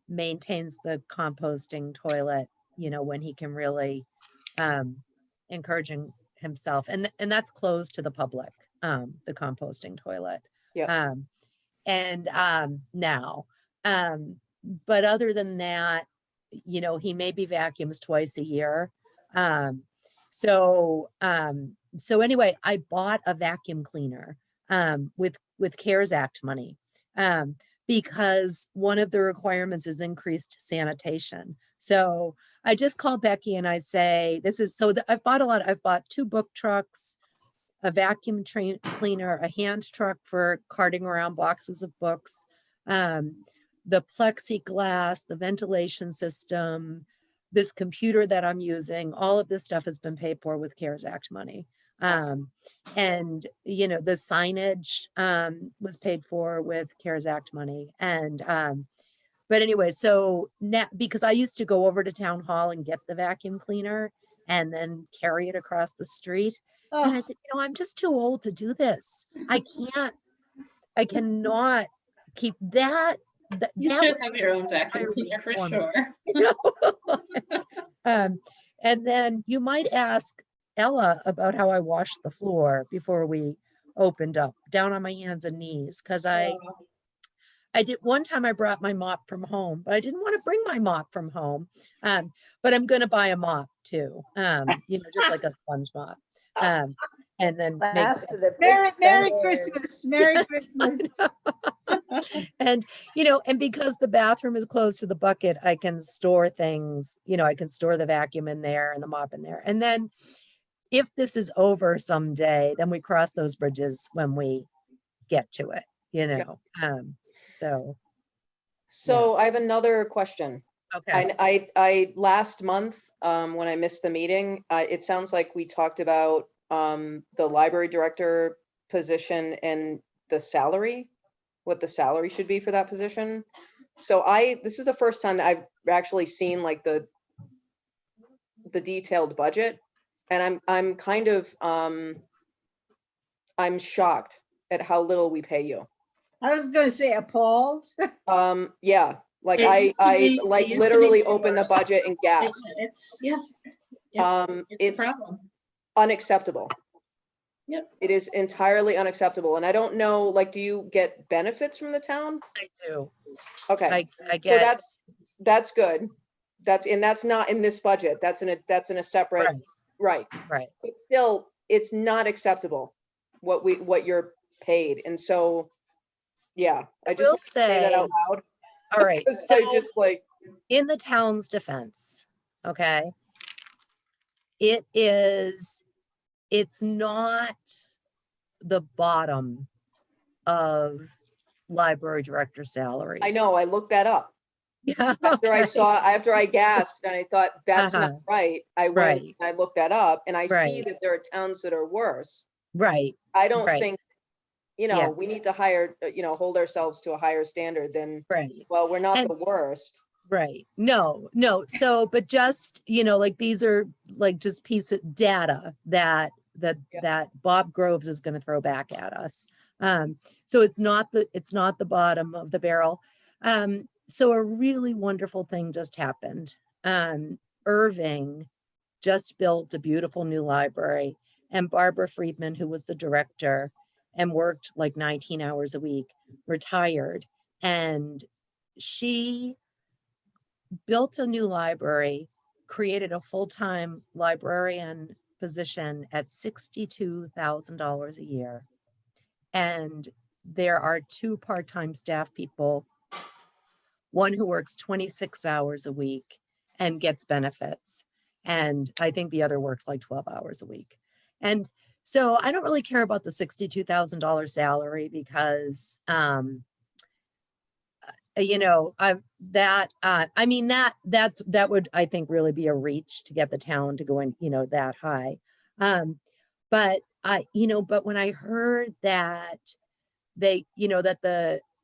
maintains the composting toilet, when he can really encouraging himself. And that's closed to the public, the composting toilet. Yeah. Now, but other than that, he maybe vacuums twice a year. So anyway, I bought a vacuum cleaner with CARES Act money, because one of the requirements is increased sanitation. So I just call Becky and I say, I've bought 2 book trucks, a vacuum cleaner, a hand truck for carting around boxes of books, the plexiglass, the ventilation system, this computer that I'm using, all of this stuff has been paid for with CARES Act money. Awesome. And, the signage was paid for with CARES Act money. And, but anyway, so now, because I used to go over to town hall and get the vacuum cleaner and then carry it across the street. And I said, I'm just too old to do this. I cannot keep that. You that should would have your own vacuum entirely cleaner for for me. sure. And then you might ask Ella about how I washed the floor before we opened up, down on my hands and knees, because I did one time I brought my mop from home, but I didn't want to bring my mop from home. But I'm gonna buy a mop too, just like a sponge mop. And then make Last of the Merry big Christmas, spenders. Merry Yes, Christmas. and and because the bathroom is close to the bucket, I can store things, I can store the vacuum in there and the mop in there. And then if this is over someday, then we cross those bridges when we get to it, you Yep. know, so, So I have another question. okay. I last month, when I missed the meeting, it sounds like we talked about, the library director position and the salary, what the salary should be for that position. So this is the first time that I've actually seen like the detailed budget. And I'm kind of, I'm shocked at how little we pay you. I was gonna say appalled. Yeah, like It used to be- it like used to be literally opened the worse. budget and gasped. It's, yeah. Um, It's it's- a problem. Unacceptable. Yep. It is entirely unacceptable. And I don't know, like, do you get benefits from the town? I do. Okay, I so get, that's good. That's not in this budget. That's in a separate, right, right. right. But still, it's not acceptable what you're paid. And so, yeah, I just will want to say that out say- loud. All right. 'Cause I So just like, in the town's defense, okay, it's not the bottom of library director salaries. I know, I looked that up. Yeah. After I gasped and I thought, that's not right. I went, Right. and I looked that up and I see Right. that there are towns that are worse. Right. I don't Right. think, Yeah. we need to hire, hold ourselves to a higher standard than, Right. well, we're not And- the worst. Right. No. So, but just, like these are like just piece of data that Bob Groves is going to throw back at us. So it's not the bottom of the barrel. So a really wonderful thing just happened. Irving just built a beautiful new library, and Barbara Friedman, who was the director and worked like 19 hours a week, retired, and she built a new library, created a full-time librarian position at $62,000 a year. And there are 2 part-time staff people, one who works 26 hours a week and gets benefits. And I think the other works like 12 hours a week. And so I don't really care about the $62,000 salary because, that would, I think, really be a reach to get the town to go in, that high. But when I heard that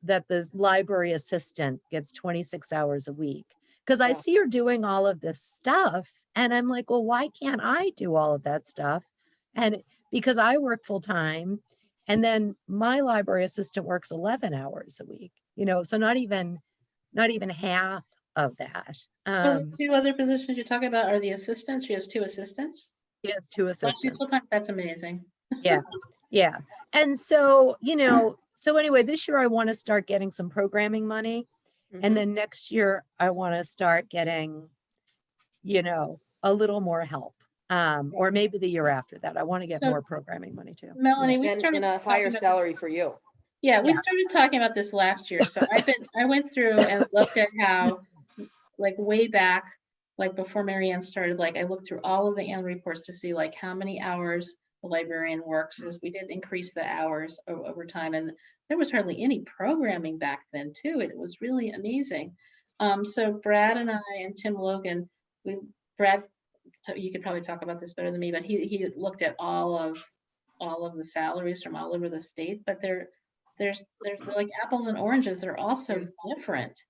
that the library assistant gets 26 hours a week, because I Yeah. see her doing all of this stuff and I'm like, well, why can't I do all of that stuff? And because I work full time, and then my library assistant works 11 hours a week, so not even half of that. Well, the 2 other positions you're talking about are the assistants. She has 2 assistants. He has 2 Well, she's assistants. full-time. That's amazing. Yeah. And so, so anyway, this year I want to start getting some programming money. Mhm. And then next year I want to start getting, a little more help. Or maybe the year after that. I want to get So- more programming money too. Melanie, we And started a talking higher about this- salary for you. Yeah, we Yeah. started talking about this last year. So I went through and looked at how, like way back, like before Mary Ann started, like I looked through all of the annual reports to see like how many hours the librarian works. As we did increase the hours over time, and there was hardly any programming back then too. It was really amazing. So Brad and I and Tim Logan, Brad, you could probably talk about this better than me, but he looked at all of the salaries from all over the state, but they're like apples and oranges. They're also different.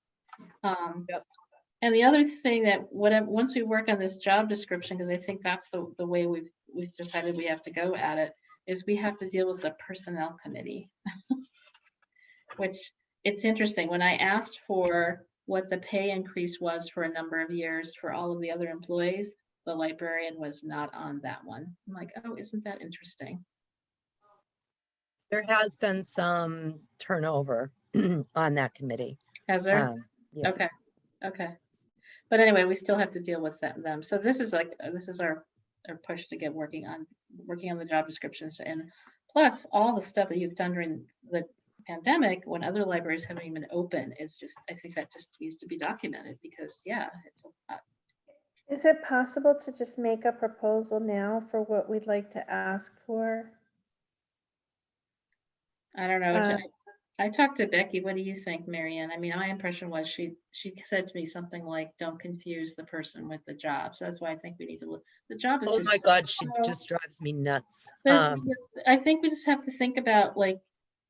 Yep. And the other thing that once we work on this job description, because I think that's the way we've decided we have to go at it, is we have to deal with the personnel committee. Which it's interesting, when I asked for what the pay increase was for a number of years for all of the other employees, the librarian was not on that one. I'm like, oh, isn't that interesting? There has been some turnover on that committee. Has there? Yeah. Okay. But anyway, we still have to deal with them. So this is our push to get working on the job descriptions, and plus all the stuff that you've done during the pandemic when other libraries haven't even opened is just, I think that just needs to be documented, because it's a lot. Is it possible to just make a proposal now for what we'd like to ask for? I don't know. I talked to Becky. What do you think, Marianne? I mean, my impression was she said to me something like, "Don't confuse the person with the job." So that's why I think we need to look. The job is Oh just my God, she so- just drives me nuts. I think we just have to think about like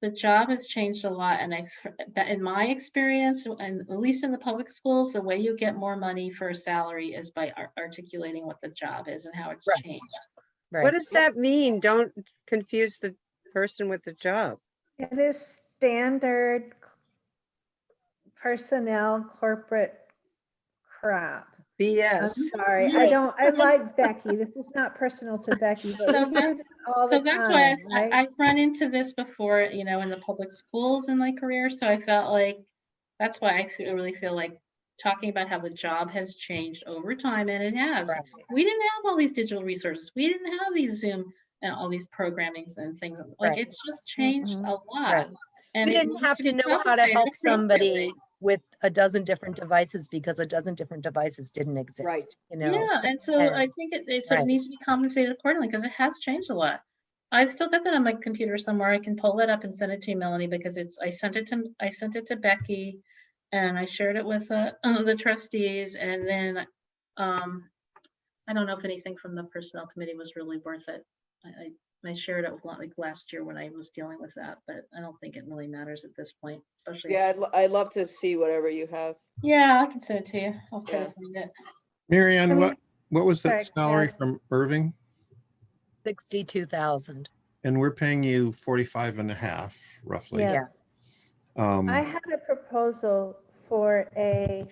the job has changed a lot, and that in my experience, and at least in the public schools, the way you get more money for a salary is by articulating what the job is and how it's Right. changed. What Right. does that mean? Don't confuse the person with the job. It is standard personnel corporate crap. I'm BS. sorry. Right. I like Becky. This is not personal to Becky, but So we hear that's this all the so that's time, why right? I've run into this before, in the public schools in my career. So I felt like that's why really feel like talking about how the job has changed over time, and it has. Right. We didn't have all these digital resources. We didn't have these Zoom and all these programmings and things. Like Right. it's just changed Mhm. a lot. Right. And You it didn't needs have to to be know how to compensated help somebody appropriately. with a dozen different devices because a dozen different devices didn't exist, Yeah, and so and I think it right. needs to be compensated accordingly because it has changed a lot. I've still got that on my computer somewhere. I can pull that up and send it to you, Melanie, because I sent it to Becky, and I shared it with the trustees, and then I don't know if anything from the personnel committee was really worth it. I shared it with like last year when I was dealing with that, but I don't think it really matters at this point, especially. Yeah, I'd love to see whatever you have. Yeah, I can send it to you. I'll try to Yeah. find it. Marianne, I mean, what was that sorry, salary yeah. from Irving? 62,000. And we're paying you 45 and a half roughly. Yeah. Yeah. I had a proposal for a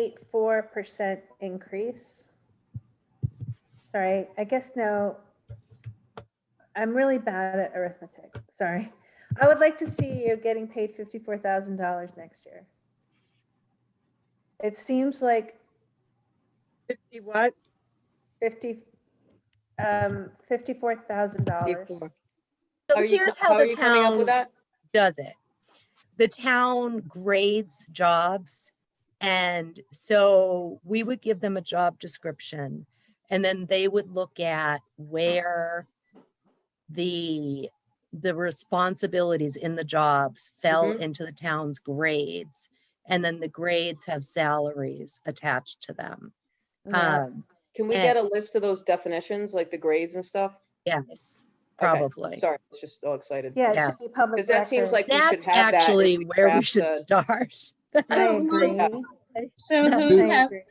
0.84% increase. Sorry, I guess no. I'm really bad at arithmetic. Sorry. I would like to see you getting paid $54,000 next year. It seems like 50 what? $54,000. Before. So here's how How are the you coming up with town that? does it. The town grades jobs, and so we would give them a job description, and then they would look at where the responsibilities in the jobs fell Mhm. into the town's grades, and then the grades have salaries attached to them. Yeah. Can we And- get a list of those definitions, like the grades and stuff? Yes, Okay, probably. Sorry, I was just so excited. Yeah, it Yeah. should be public Because that seems record. like we should That's have that. as actually where we draft should the- start. I agree. Yeah. So No. who I has agree.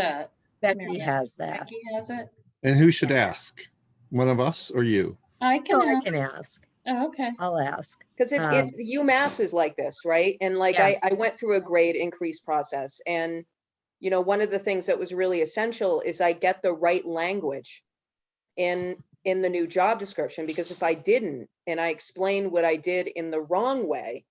that? Becky Marianne? has that. Becky has it. And who should ask? One of us or you? I can So I ask. can ask. Oh, okay. I'll ask. Because Um, UMass is like this, right? And like Yeah. I went through a grade increase process, and one of the things that was really essential is I get the right language in the new job description, because if I didn't and I explained what I did in the wrong way,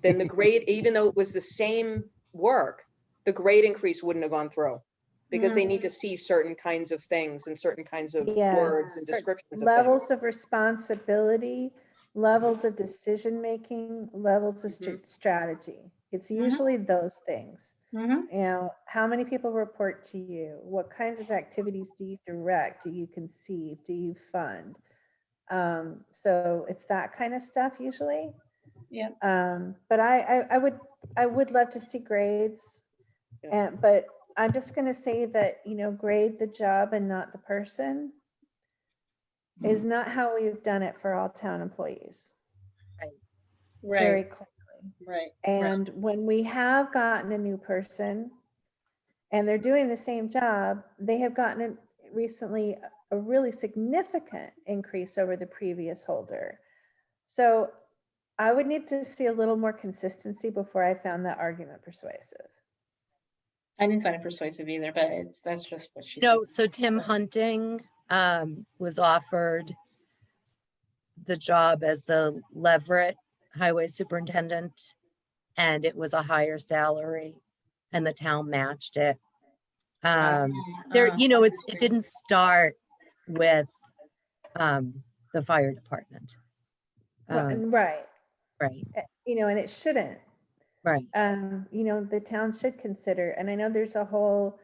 then the grade, even though it was the same work, the grade increase wouldn't have gone through, because they need to see certain kinds of things and certain kinds of Yeah. words and For descriptions of levels things. of responsibility, levels of decision-making, levels of Mhm. strategy. It's Mhm. usually those things. Mm-hmm. How many people report to you? What kinds of activities do you direct? Do you conceive? Do you fund? So it's that kind of stuff usually. Yeah. But I would love to see grades. Yeah. But I'm just going to say that, grade the job and not the person is not how we've done it for all town employees. Very Right. clearly. Right. And when we have gotten a new person and they're doing the same job, they have gotten recently a really significant increase over the previous holder. So I would need to see a little more consistency before I found that argument persuasive. I didn't find it persuasive either, but that's just what she No, said. so Tim Hunting was offered the job as the Leverett Highway Superintendent, and it was a higher salary, and the town matched it. It didn't start with the fire department. Right. Right. And it shouldn't. Right. The town should consider, and I know there's a whole,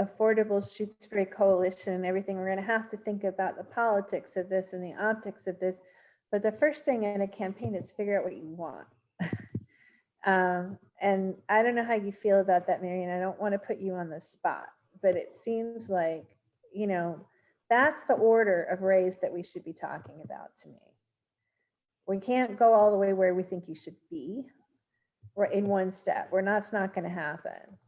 affordable Shutesbury coalition and everything, we're going to have to think about the politics of this and the optics of this. But the first thing in a campaign is figure out what you want. And I don't know how you feel about that, Marion. I don't want to put you on the spot, but it seems like, you know, that's the order of raise that we should be talking about to me. We can't go all the way where we think you should be. We're in one step. It's not going to happen.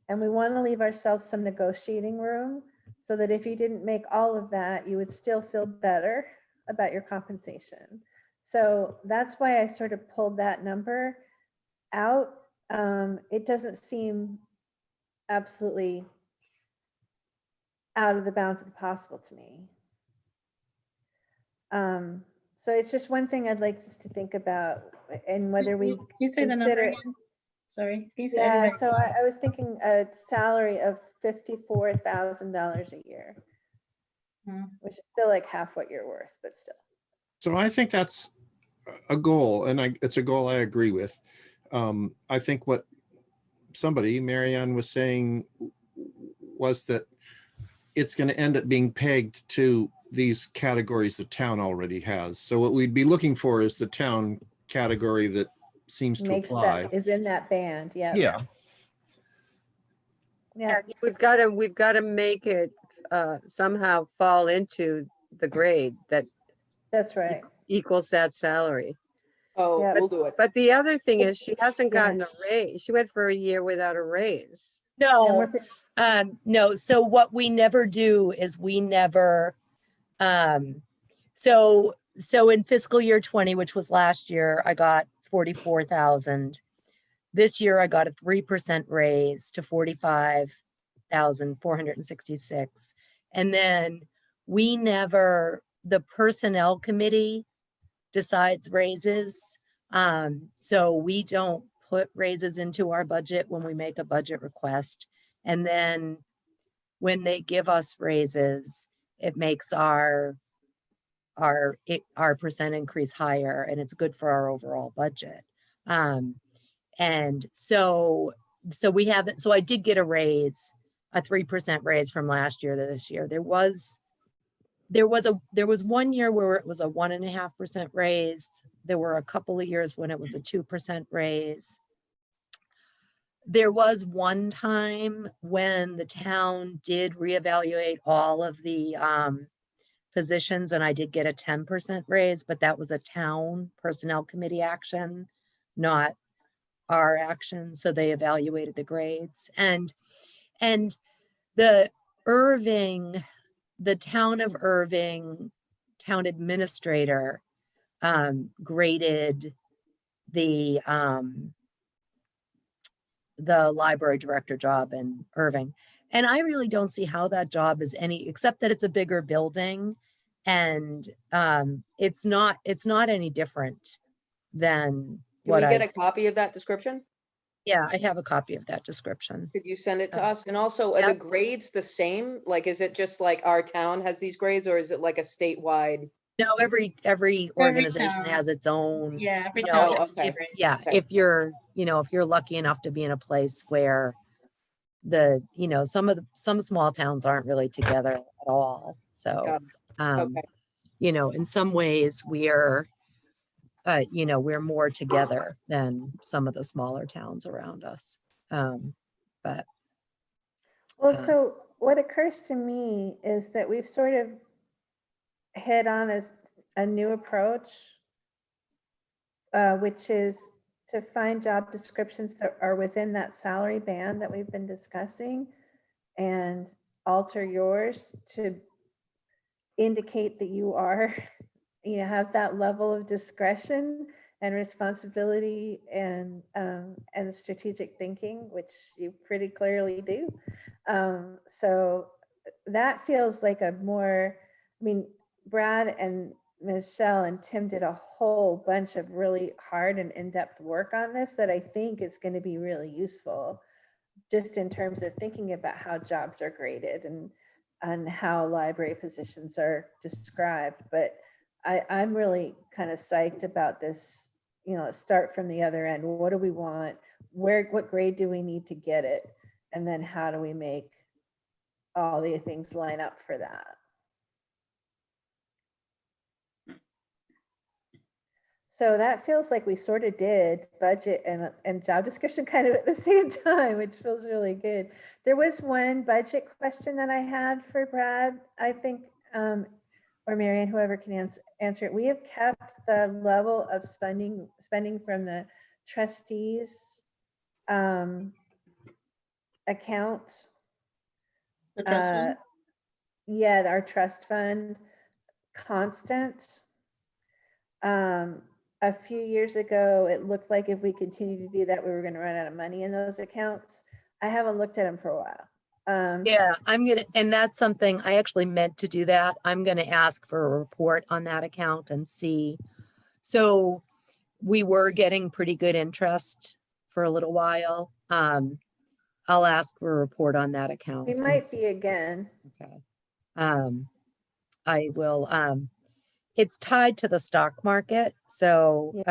And we want to leave ourselves some negotiating room so that if you didn't make all of that, you would still feel better about your compensation. So that's why I sort of pulled that number out. It doesn't seem absolutely out of the bounds of the possible to me. So it's just one thing I'd like us to think about, and whether we Can you say the number consider. again? Sorry, can you say Yeah, everybody- so I was thinking a salary of $54,000 a year, which is still like half what you're worth, but still. So I think that's a goal, and it's a goal I agree with. I think what Marianne was saying was that it's going to end up being pegged to these categories the town already has. So what we'd be looking for is the town category that seems to apply. Is in that band, yeah. Yeah. Yeah, We've got to make it somehow fall into the grade that that's right. equals that salary. Oh, Yeah. we'll do it. But the other thing is she hasn't Yeah. gotten a raise. She went for a year without a raise. And No, we're- no. So what we never do is we never, so in fiscal year 20, which was last year, I got 44,000. This year I got a 3% raise to 45,466. And then the personnel committee decides raises. So we don't put raises into our budget when we make a budget request. And then when they give us raises, it makes our percent increase higher, and it's good for our overall budget. And so I did get a 3% raise from last year to this year. There was 1 year where it was a 1.5% raise. There were a couple of years when it was a 2% raise. There was one time when the town did reevaluate all of the positions, and I did get a 10% raise, but that was a town personnel committee action, not our action. So they evaluated the grades, and the town of Irving town administrator graded the library director job in Irving. And I really don't see how that job is except that it's a bigger building, and it's not any different than Can we get a copy of that description? Yeah, I have a copy of that description. Could you send it to us? And also, are the Yep. grades the same? Like, is it just like our town has these grades, or is it like a statewide? No, every organization town. has its own. Yeah, every No, town Oh, has okay. different. Yeah, Okay. if you're lucky enough to be in a place where some small towns aren't really together at all. So, Got Okay. in some ways we're more together than some of the smaller towns around us. But Well, so what occurs to me is that we've sort of hit on as a new approach, which is to find job descriptions that are within that salary band that we've been discussing and alter yours to indicate that you are, have that level of discretion and responsibility and strategic thinking, which you pretty clearly do. So that feels like Brad and Michelle and Tim did a whole bunch of really hard and in-depth work on this that I think is going to be really useful, just in terms of thinking about how jobs are graded and how library positions are described. But I'm really kind of psyched about this, start from the other end. What do we want? What grade do we need to get it? And then how do we make all the things line up for that. So that feels like we sort of did budget and job description kind of at the same time, which feels really good. There was one budget question that I had for Brad, I think, or Marianne, whoever can answer it. We have kept the level of spending from the trustees account. The trust fund? Yeah, our trust fund constant. A few years ago, it looked like if we continue to do that, we were going to run out of money in those accounts. I haven't looked at them for a while. Yeah, and that's something I actually meant to do that. I'm gonna ask for a report on that account and see. So we were getting pretty good interest for a little while. I'll ask for a report on that account. We and might see. be again. Okay. I will, it's tied to the stock market, so, It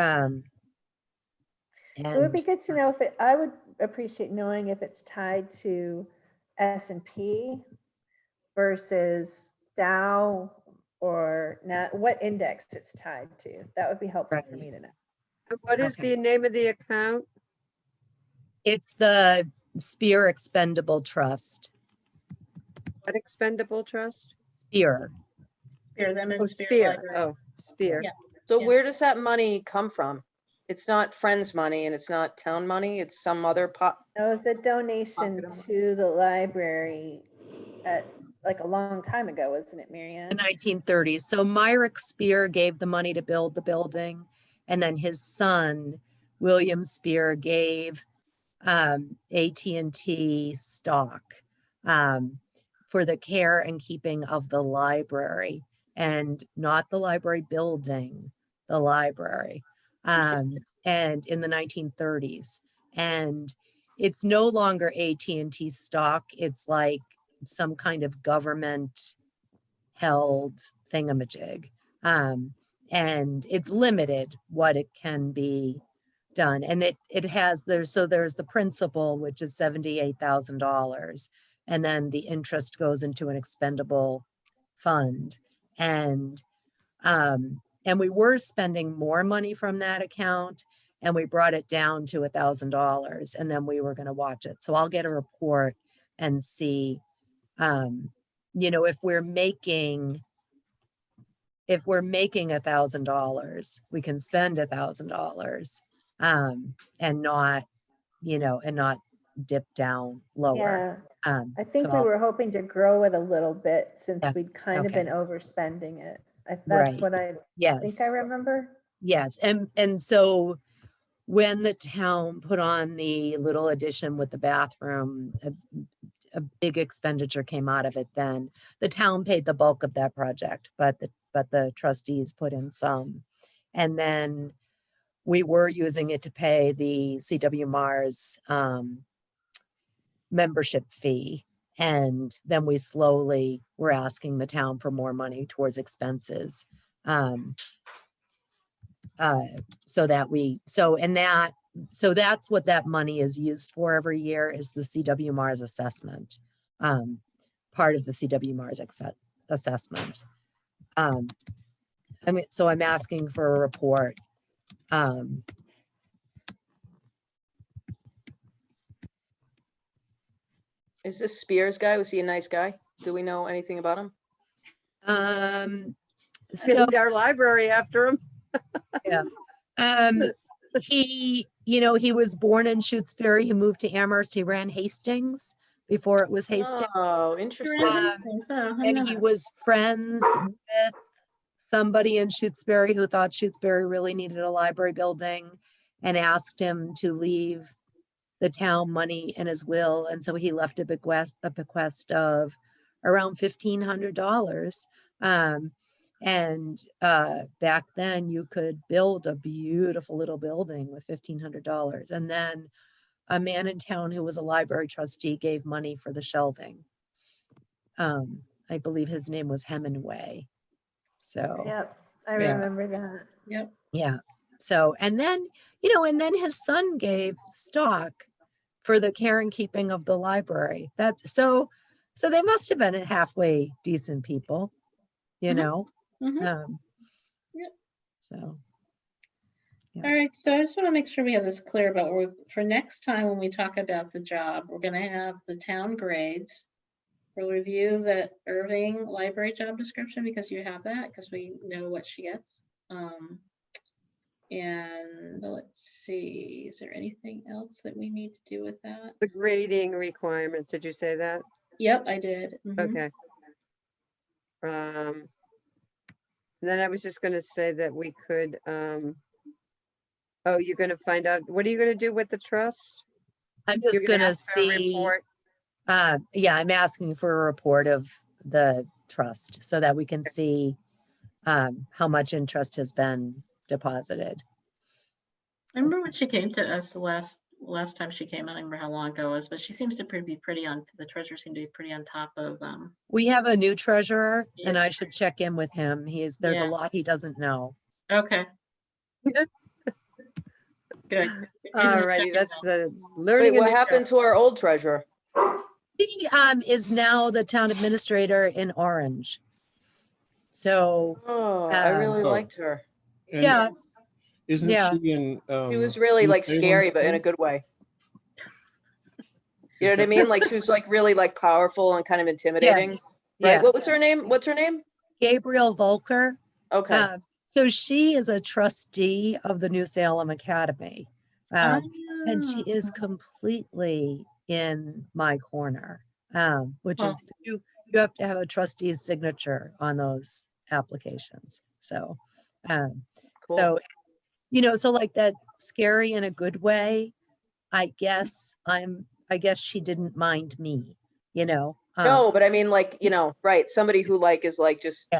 would be and good to know if I would appreciate knowing if it's tied to S&P versus Dow or not, what index it's tied to. That would be helpful for Right. me to know. What is Okay. the name of the account? it's the Spear Expendable Trust. What expendable trust? Spear. Spear, them Oh, and Spear Spear. Library. Oh, Spear. Yeah. So Yeah. where does that money come from? It's not Friends money and it's not town money, it's some other pot. No, it's a donation to the library at like a long time ago, wasn't it, The Marianne? 1930s. So Myrick Spear gave the money to build the building, and then his son, William Spear, gave AT&T stock for the care and keeping of the library, and not the library building, the library, and in the 1930s. And it's no longer AT&T stock. It's like some kind of government held thingamajig. And it's limited what it can be done. And it has, there's the principal, which is $78,000. And then the interest goes into an expendable fund. And we were spending more money from that account, and we brought it down to $1,000, and then we were going to watch it. So I'll get a report and see, if we're making $1,000, we can spend $1,000, and not dip down lower. Yeah, I think so we I'll- were hoping to grow it a little bit since Yeah, we'd kind of been okay. overspending it. That's Right. what I yes, think I remember. yes, and so when the town put on the little addition with the bathroom, a big expenditure came out of it. Then the town paid the bulk of that project, but the trustees put in some, and then we were using it to pay the CW Mars membership fee. And then we slowly were asking the town for more money towards expenses. So that's what that money is used for every year, is the CW Mars assessment, part of the CW Mars assessment. So I'm asking for a report. Is this Spears guy? Was he a nice guy? Do we know anything about him? So Named our library after him. he was born in Shutesbury. He moved to Amherst. He ran Hastings before it was Hastings. Oh, You're interesting. in Hastings. Oh, I And know he that. was friends with somebody in Shutesbury who thought Shutesbury really needed a library building, and asked him to leave the town money in his will. And so he left a bequest of around $1,500. Back then you could build a beautiful little building with $1,500. And then a man in town who was a library trustee gave money for the shelving. I believe his name was Hemingway. So Yep, I Yeah. remember that. Yep. yeah. So, and then his son gave stock for the care and keeping of the library. That's so So they must have been halfway decent people, you Mhm. know? Mhm. Yep. So, yeah. All right, so I just want to make sure we have this clear about for next time when we talk about the job, we're going to have the town grades. We'll review the Irving library job description because you have that, because we know what she gets. And let's see, is there anything else that we need to do with that? The grading requirements, did you say that? Yep, I did. Mhm. Okay. Then I was just gonna say that we could, oh, you're gonna find out, what are you gonna do with the trust? I'm You're just gonna gonna ask for a see, report? yeah, I'm asking for a report of the trust so that we can see how much interest has been deposited. I remember when she came to us the last time she came, I don't remember how long ago it was, but she seems to be pretty on, the treasurer seemed to be pretty on top of, We have a new treasurer and I Yes. should check in with him. There's a Yeah. lot he doesn't know. okay. Good. Alrighty, that's the Wait, learning. a what new happened job. to our old treasurer? He is now the town administrator in Orange. So, Oh, I really Oh. liked her. And yeah, isn't yeah. she in? She was really New like Salem scary, but in a too? good way. You know Is what I that- mean? Like she was like really like powerful and kind of intimidating, Yes, right? yeah. What was her name? What's her name? Gabriel Volker. Okay. So she is a trustee of the New Salem Academy. And she is completely in my corner, which Well. is you have to have a trustee's signature on those applications. So, Cool. so, so like that scary in a good way, I guess she didn't mind me, No, but I mean, like, right. Somebody who like is like just,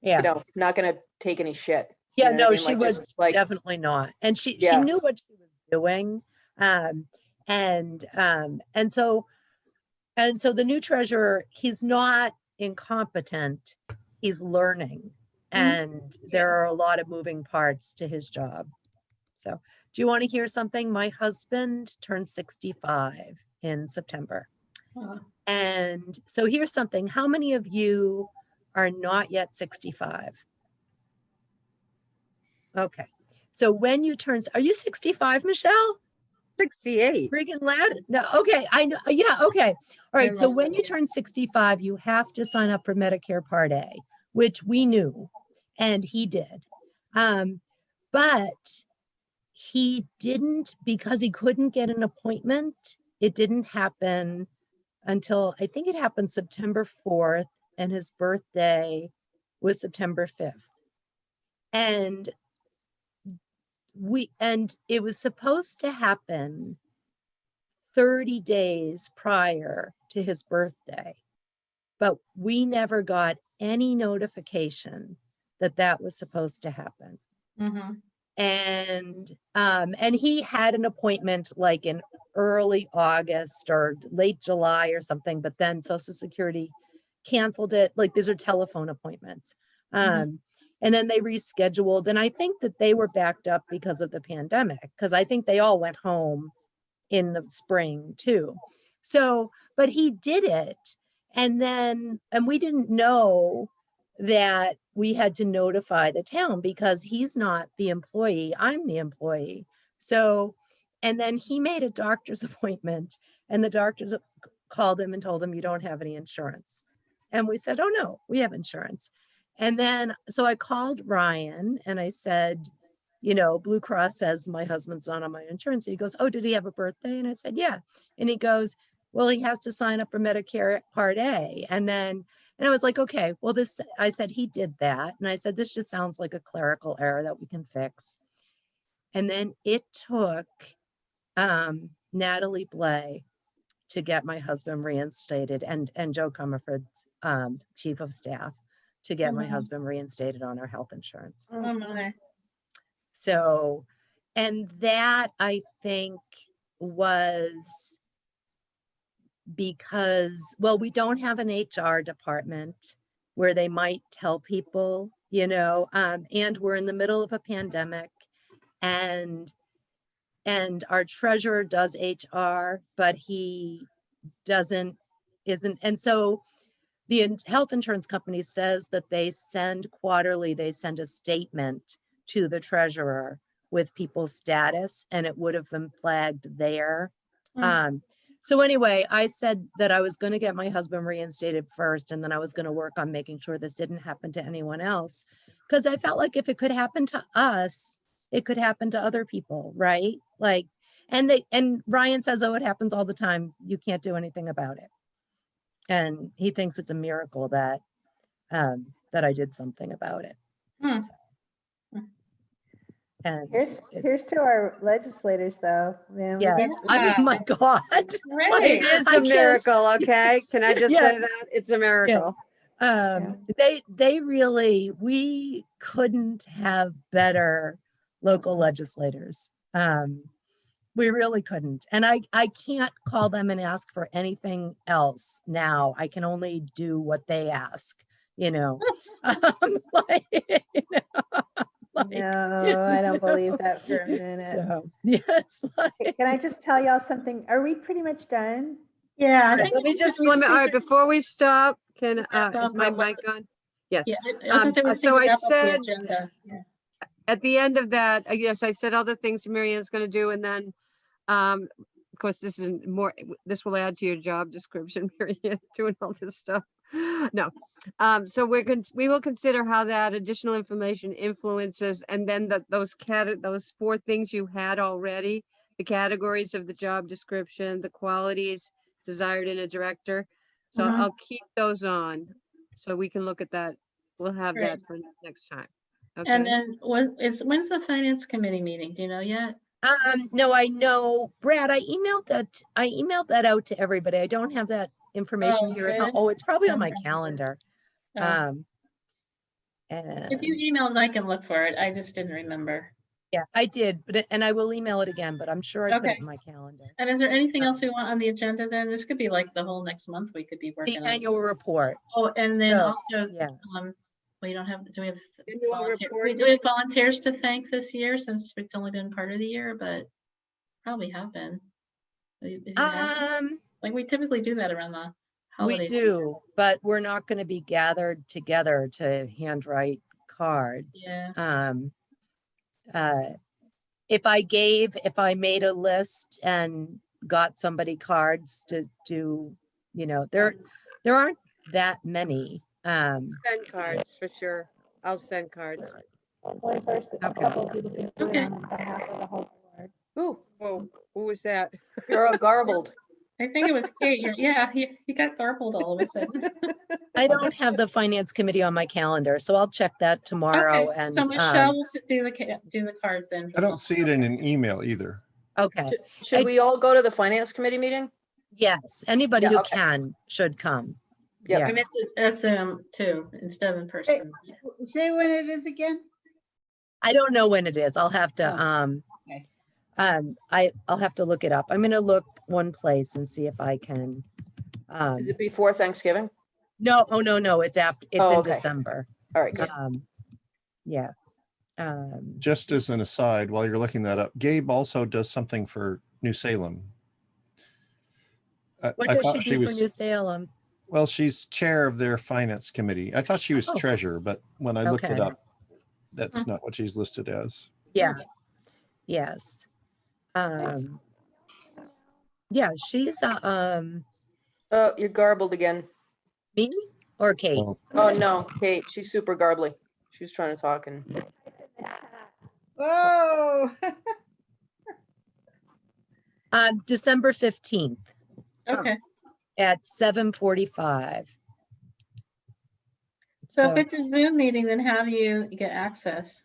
yeah. not gonna take any shit. Yeah, You know what I no, mean? she Like, was just like, definitely not. And she Yeah. knew what she was doing. And so the new treasurer, he's not incompetent, he's learning. And there are a lot of moving parts to his job. So, do you want to hear something? My husband turned 65 in September. And so here's something. How many of you are not yet 65? Okay. So when you turn, are you 65, Michelle? 68. Friggin' lad? No, okay. I know. Yeah, okay. All right. So when you turn 65, you have to sign up for Medicare Part A, which we knew, and he did. But he didn't, because he couldn't get an appointment. It didn't happen until I think it happened September 4th, and his birthday was September 5th. And it was supposed to happen 30 days prior to his birthday, but we never got any notification that was supposed to happen. And he had an appointment like in early August or late July or something, but then Social Security canceled it. Like these are telephone appointments. And then they rescheduled. And I think that they were backed up because of the pandemic, because I think they all went home in the spring too. So, but he did it. And we didn't know that we had to notify the town because he's not the employee, I'm the employee. So, and then he made a doctor's appointment and the doctors called him and told him, you don't have any insurance. And we said, oh no, we have insurance. And then, so I called Ryan and I said, Blue Cross says my husband's not on my insurance. And he goes, oh, did he have a birthday? And I said, yeah. And he goes, well, he has to sign up for Medicare Part A. And I was like, okay, well, I said, he did that. And I said, this just sounds like a clerical error that we can fix. And then it took Natalie Blay to get my husband reinstated and Joe Comerford's chief of staff to get my husband reinstated on our health insurance. Oh my. So, and that I think was because, well, we don't have an HR department where they might tell people, and we're in the middle of a pandemic and our treasurer does HR, but he doesn't isn't, and so the health insurance company says that they send quarterly, they send a statement to the treasurer with people's status, and it would have been flagged there. Mm. So anyway, I said that I was going to get my husband reinstated first, and then I was going to work on making sure this didn't happen to anyone else. Because I felt like if it could happen to us, it could happen to other people, right? Like, and Ryan says, oh, it happens all the time. You can't do anything about it. And he thinks it's a miracle that that I did something about it. Hmm. And Here's to our legislators, though. Man, we yes, got- I mean, my God. Great. It is I a can't- miracle, okay? yes, Can I just yeah. say that? It's a miracle. They really, we couldn't have better local legislators. We really couldn't. And I can't call them and ask for anything else now. I can only do what they ask, you know. Like, you know, like, No, I don't believe know, that for a minute. So, yes. Hey, can I just tell y'all something? Are we pretty much done? Yeah, I Let think me it's just, good. all right, before we stop, can, wrap is up my on mic what's- on? Yes. Yeah, I was gonna say we just need so to I wrap up the said- agenda. Yeah. At the end of that, yes, I said all the things Marianne's gonna do, and then, of course, this is more, this will add to your job description, Marianne, doing all this stuff. No, so we will consider how that additional information influences, and then those 4 things you had already, the categories of the job description, the qualities desired in a director. So Mhm. I'll keep those on, so we can look at that. We'll have that Great. for next time. And Okay. then when's the finance committee meeting? Do you know yet? No, I know, Brad, I emailed that out to everybody. I don't have that information Oh, here at home. good. Oh, it's probably on my Okay. calendar. Oh, And if you emailed, I can look for it. I just didn't remember. yeah, I did, and I will email it again, but I'm sure I put it Okay. in my calendar. And is there anything else we want on the agenda then? This could be like the whole next month we could be The working on. annual report. Oh, and then So, also, yeah. we don't have, do we have Annual volunteer, report. do we have volunteers to thank this year since it's only been part of the year, but probably have been. If you have, like we typically do that around the We holidays. do, but we're not going to be gathered together to handwrite cards. Yeah. If I made a list and got somebody cards to do, you know, there aren't that many. Send cards for sure. I'll send cards. One person, a Okay. couple of people do it Okay. on behalf of the whole board. Ooh, Whoa, who was that? you're all garbled. I think it was Kate. Yeah, he got garbled all of a sudden. I don't have the finance committee on my calendar, so I'll check that tomorrow. Okay, And so Michelle will do the cards then. for I the don't see it in an email either. okay, Should we all go to the finance committee meeting? yes, anybody Yeah, who okay. can should come. Yep. Yeah. And it's a Zoom too, instead of in person. Yeah. Say when it is again? I don't know when it is. I'll have to okay. I'll have to look it up. I'm gonna look one place and see if I can. Is it before Thanksgiving? No, oh no, it's after, it's Oh, in okay. December. All right, good. Yeah. Just as an aside, while you're looking that up, Gabe also does something for New Salem. What I does she thought do for New Salem? well, she's chair of their finance committee. I thought she was Oh. treasurer, but when I looked it Okay. up, that's not what she's listed as. Yeah. Yes. Yeah, she's Oh, you're garbled again. me or Kate? Well, Oh, no, Kate, she's super garbly. She was trying to talk and Whoa. December 15th Okay, at 7:45. so if it's a Zoom meeting, then how do you get access?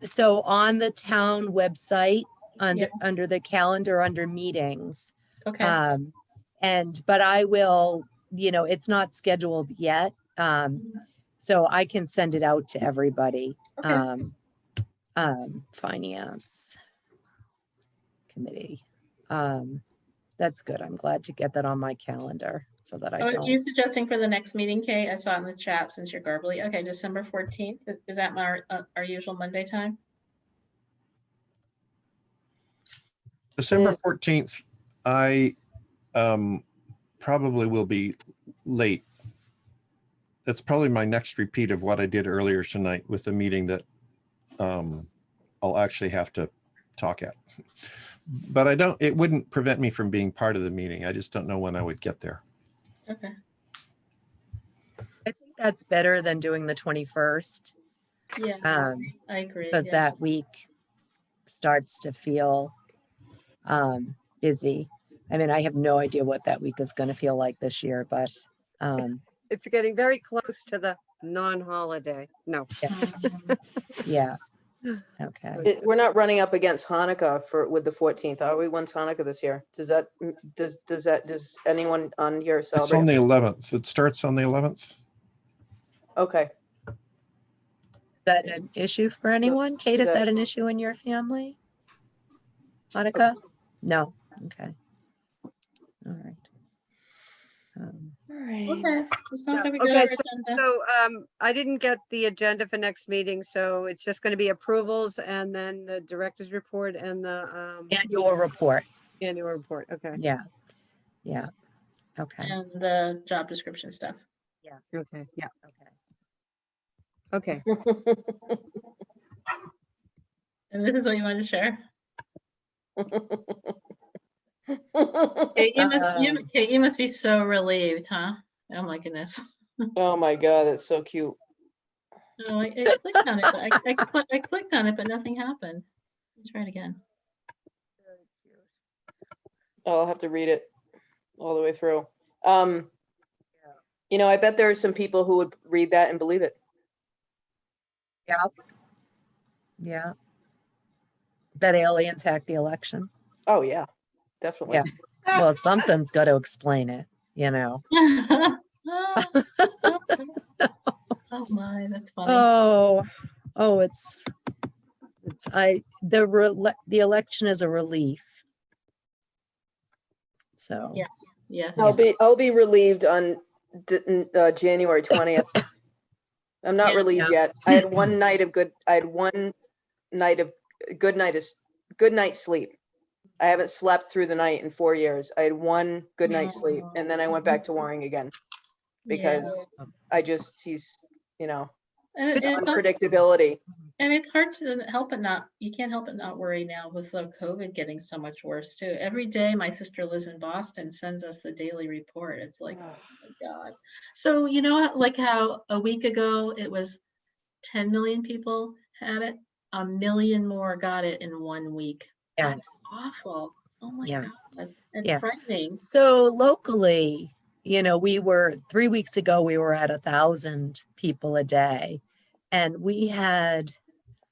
So on the town website, Yeah. under the calendar, under meetings. Okay, But I will, you know, it's not scheduled yet. So I can send it out to everybody. Okay. Finance committee. That's good. I'm glad to get that on my calendar so that I Are you don't. suggesting for the next meeting, Kate? I saw it in the chat since you're garbly. Okay, December 14th. Is that our usual Monday time? December 14th, I probably will be late. That's probably my next repeat of what I did earlier tonight with the meeting that I'll actually have to talk at. But it wouldn't prevent me from being part of the meeting. I just don't know when I would get there. Okay. I think that's better than doing the 21st, Yeah, I agree. because Yeah. that week starts to feel busy. I mean, I have no idea what that week is going to feel like this year, but It's getting very close to the non-holiday. No. yes. Um, Yeah. Okay. We're not running up against Hanukkah with the 14th, are we? When's Hanukkah this year? Does anyone on here It's on celebrate? the 11th. It starts on the 11th. Okay. Is that an issue for anyone? Kate, is is that- that an issue in your family? Hanukkah? No. Okay. All right. All right. Okay, it sounds like we got Okay, our so agenda. I didn't get the agenda for next meeting, so it's just going to be approvals and then the director's report and the Annual report. annual report. Okay. Yeah. Yeah. Okay. And the job description stuff. Okay. Yeah. Okay. Okay. And this is what you wanted to share? Kate, you must be so relieved, huh? Oh my goodness. Oh my God, that's so cute. No, I clicked on it. I clicked on it, but nothing happened. Let's try it again. Oh, I'll have to read it all the way through. I bet there are some people who would read that and believe it. Yeah. That aliens hacked the election. Oh yeah, definitely. Yeah. Well, something's got to explain it, you know. Oh my, that's funny. The election is a relief. So Yes. I'll be relieved on January 20th. I'm not Yeah. relieved yet. I had one night of good night's sleep. I haven't slept through the night in 4 years. I had one good night's sleep, and then I went back to worrying again because he's And it's also- unpredictability. and it's hard to help it not, you can't help it not worry now with the COVID getting so much worse too. Every day my sister lives in Boston, sends us the daily report. It's like, oh my God. So like how a week ago it was 10 million people had it, 1 million more got it in 1 week. Yeah. That's awful. Oh my Yeah. God. And Yeah. frightening. So locally, we were 3 weeks ago, we were at 1,000 people a day. And we had,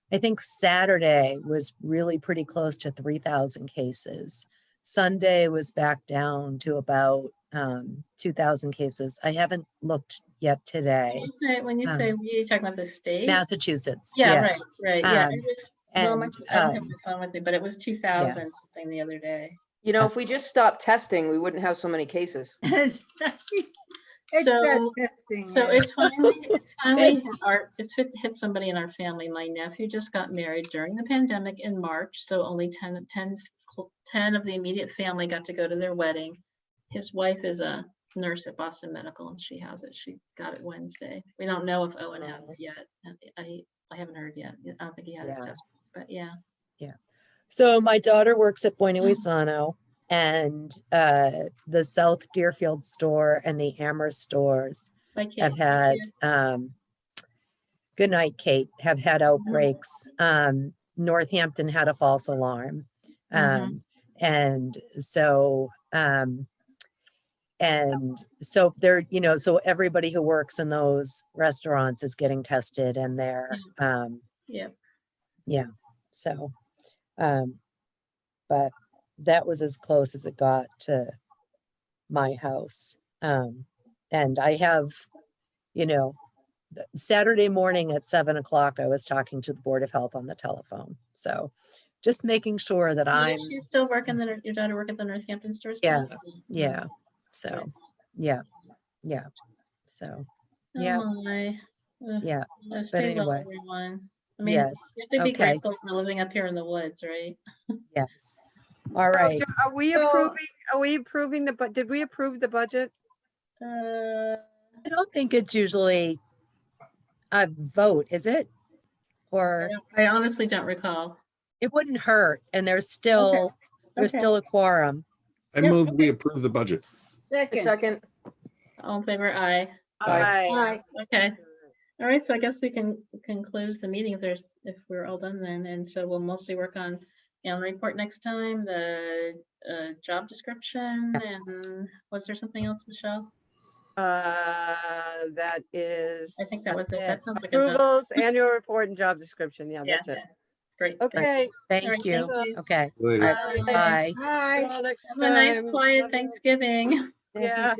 I think Saturday was really pretty close to 3,000 cases. Sunday was back down to about 2,000 cases. I haven't looked yet today. When you say you talk about the state? Massachusetts. Yeah, right. Yeah, it was. Well, and, I don't have my phone with me, but it was 2,000 something the other day. If we just stopped testing, we wouldn't have so many cases. It's So- that testing. So right? it's finally hit somebody in our family. My nephew just got married during the pandemic in March, so only 10 of the immediate family got to go to their wedding. His wife is a nurse at Boston Medical, and she has it. She got it Wednesday. We don't know if Owen has it yet. I haven't heard yet. I don't think he had his test, but yeah. So my daughter works at Buenoisano, and the South Deerfield store and the Amherst stores My kid, have had good night, Kate, have had outbreaks. Northampton had a false alarm. Mhm. And so they're, so everybody who works in those restaurants is getting tested, and they're Yep. so but that was as close as it got to my house. And I have, Saturday morning at 7 o'clock, I was talking to the Board of Health on the telephone. So just making sure that Does she still work in your daughter work at the Northampton store still? yeah. So, yeah. So, yeah. Oh my. Ugh. Yeah. Stay well, anyway. everyone. I mean, Yes. you have to be Okay. grateful for living up here in the woods, right? Yes. All right. Are we So- approving did we approve the budget? I don't think it's usually a vote, is it? Or I honestly don't recall. it wouldn't hurt, and there's still Okay. a quorum. I Yep, move we approve the budget. A second. All in favor, aye. Aye. Aye. Okay. All right, so I guess we can close the meeting if we're all done then. And so we'll mostly work on annual report next time, the job description, and was there something else, Michelle? That is. I think that was it. That sounds like a done. Approvals, annual report and job description. Yeah, Yeah, that's it. great. Okay. Thank right, you. thank you. Okay. Later. All right. Bye. Aye. Well, next Have a nice time. quiet Thanksgiving. Yeah.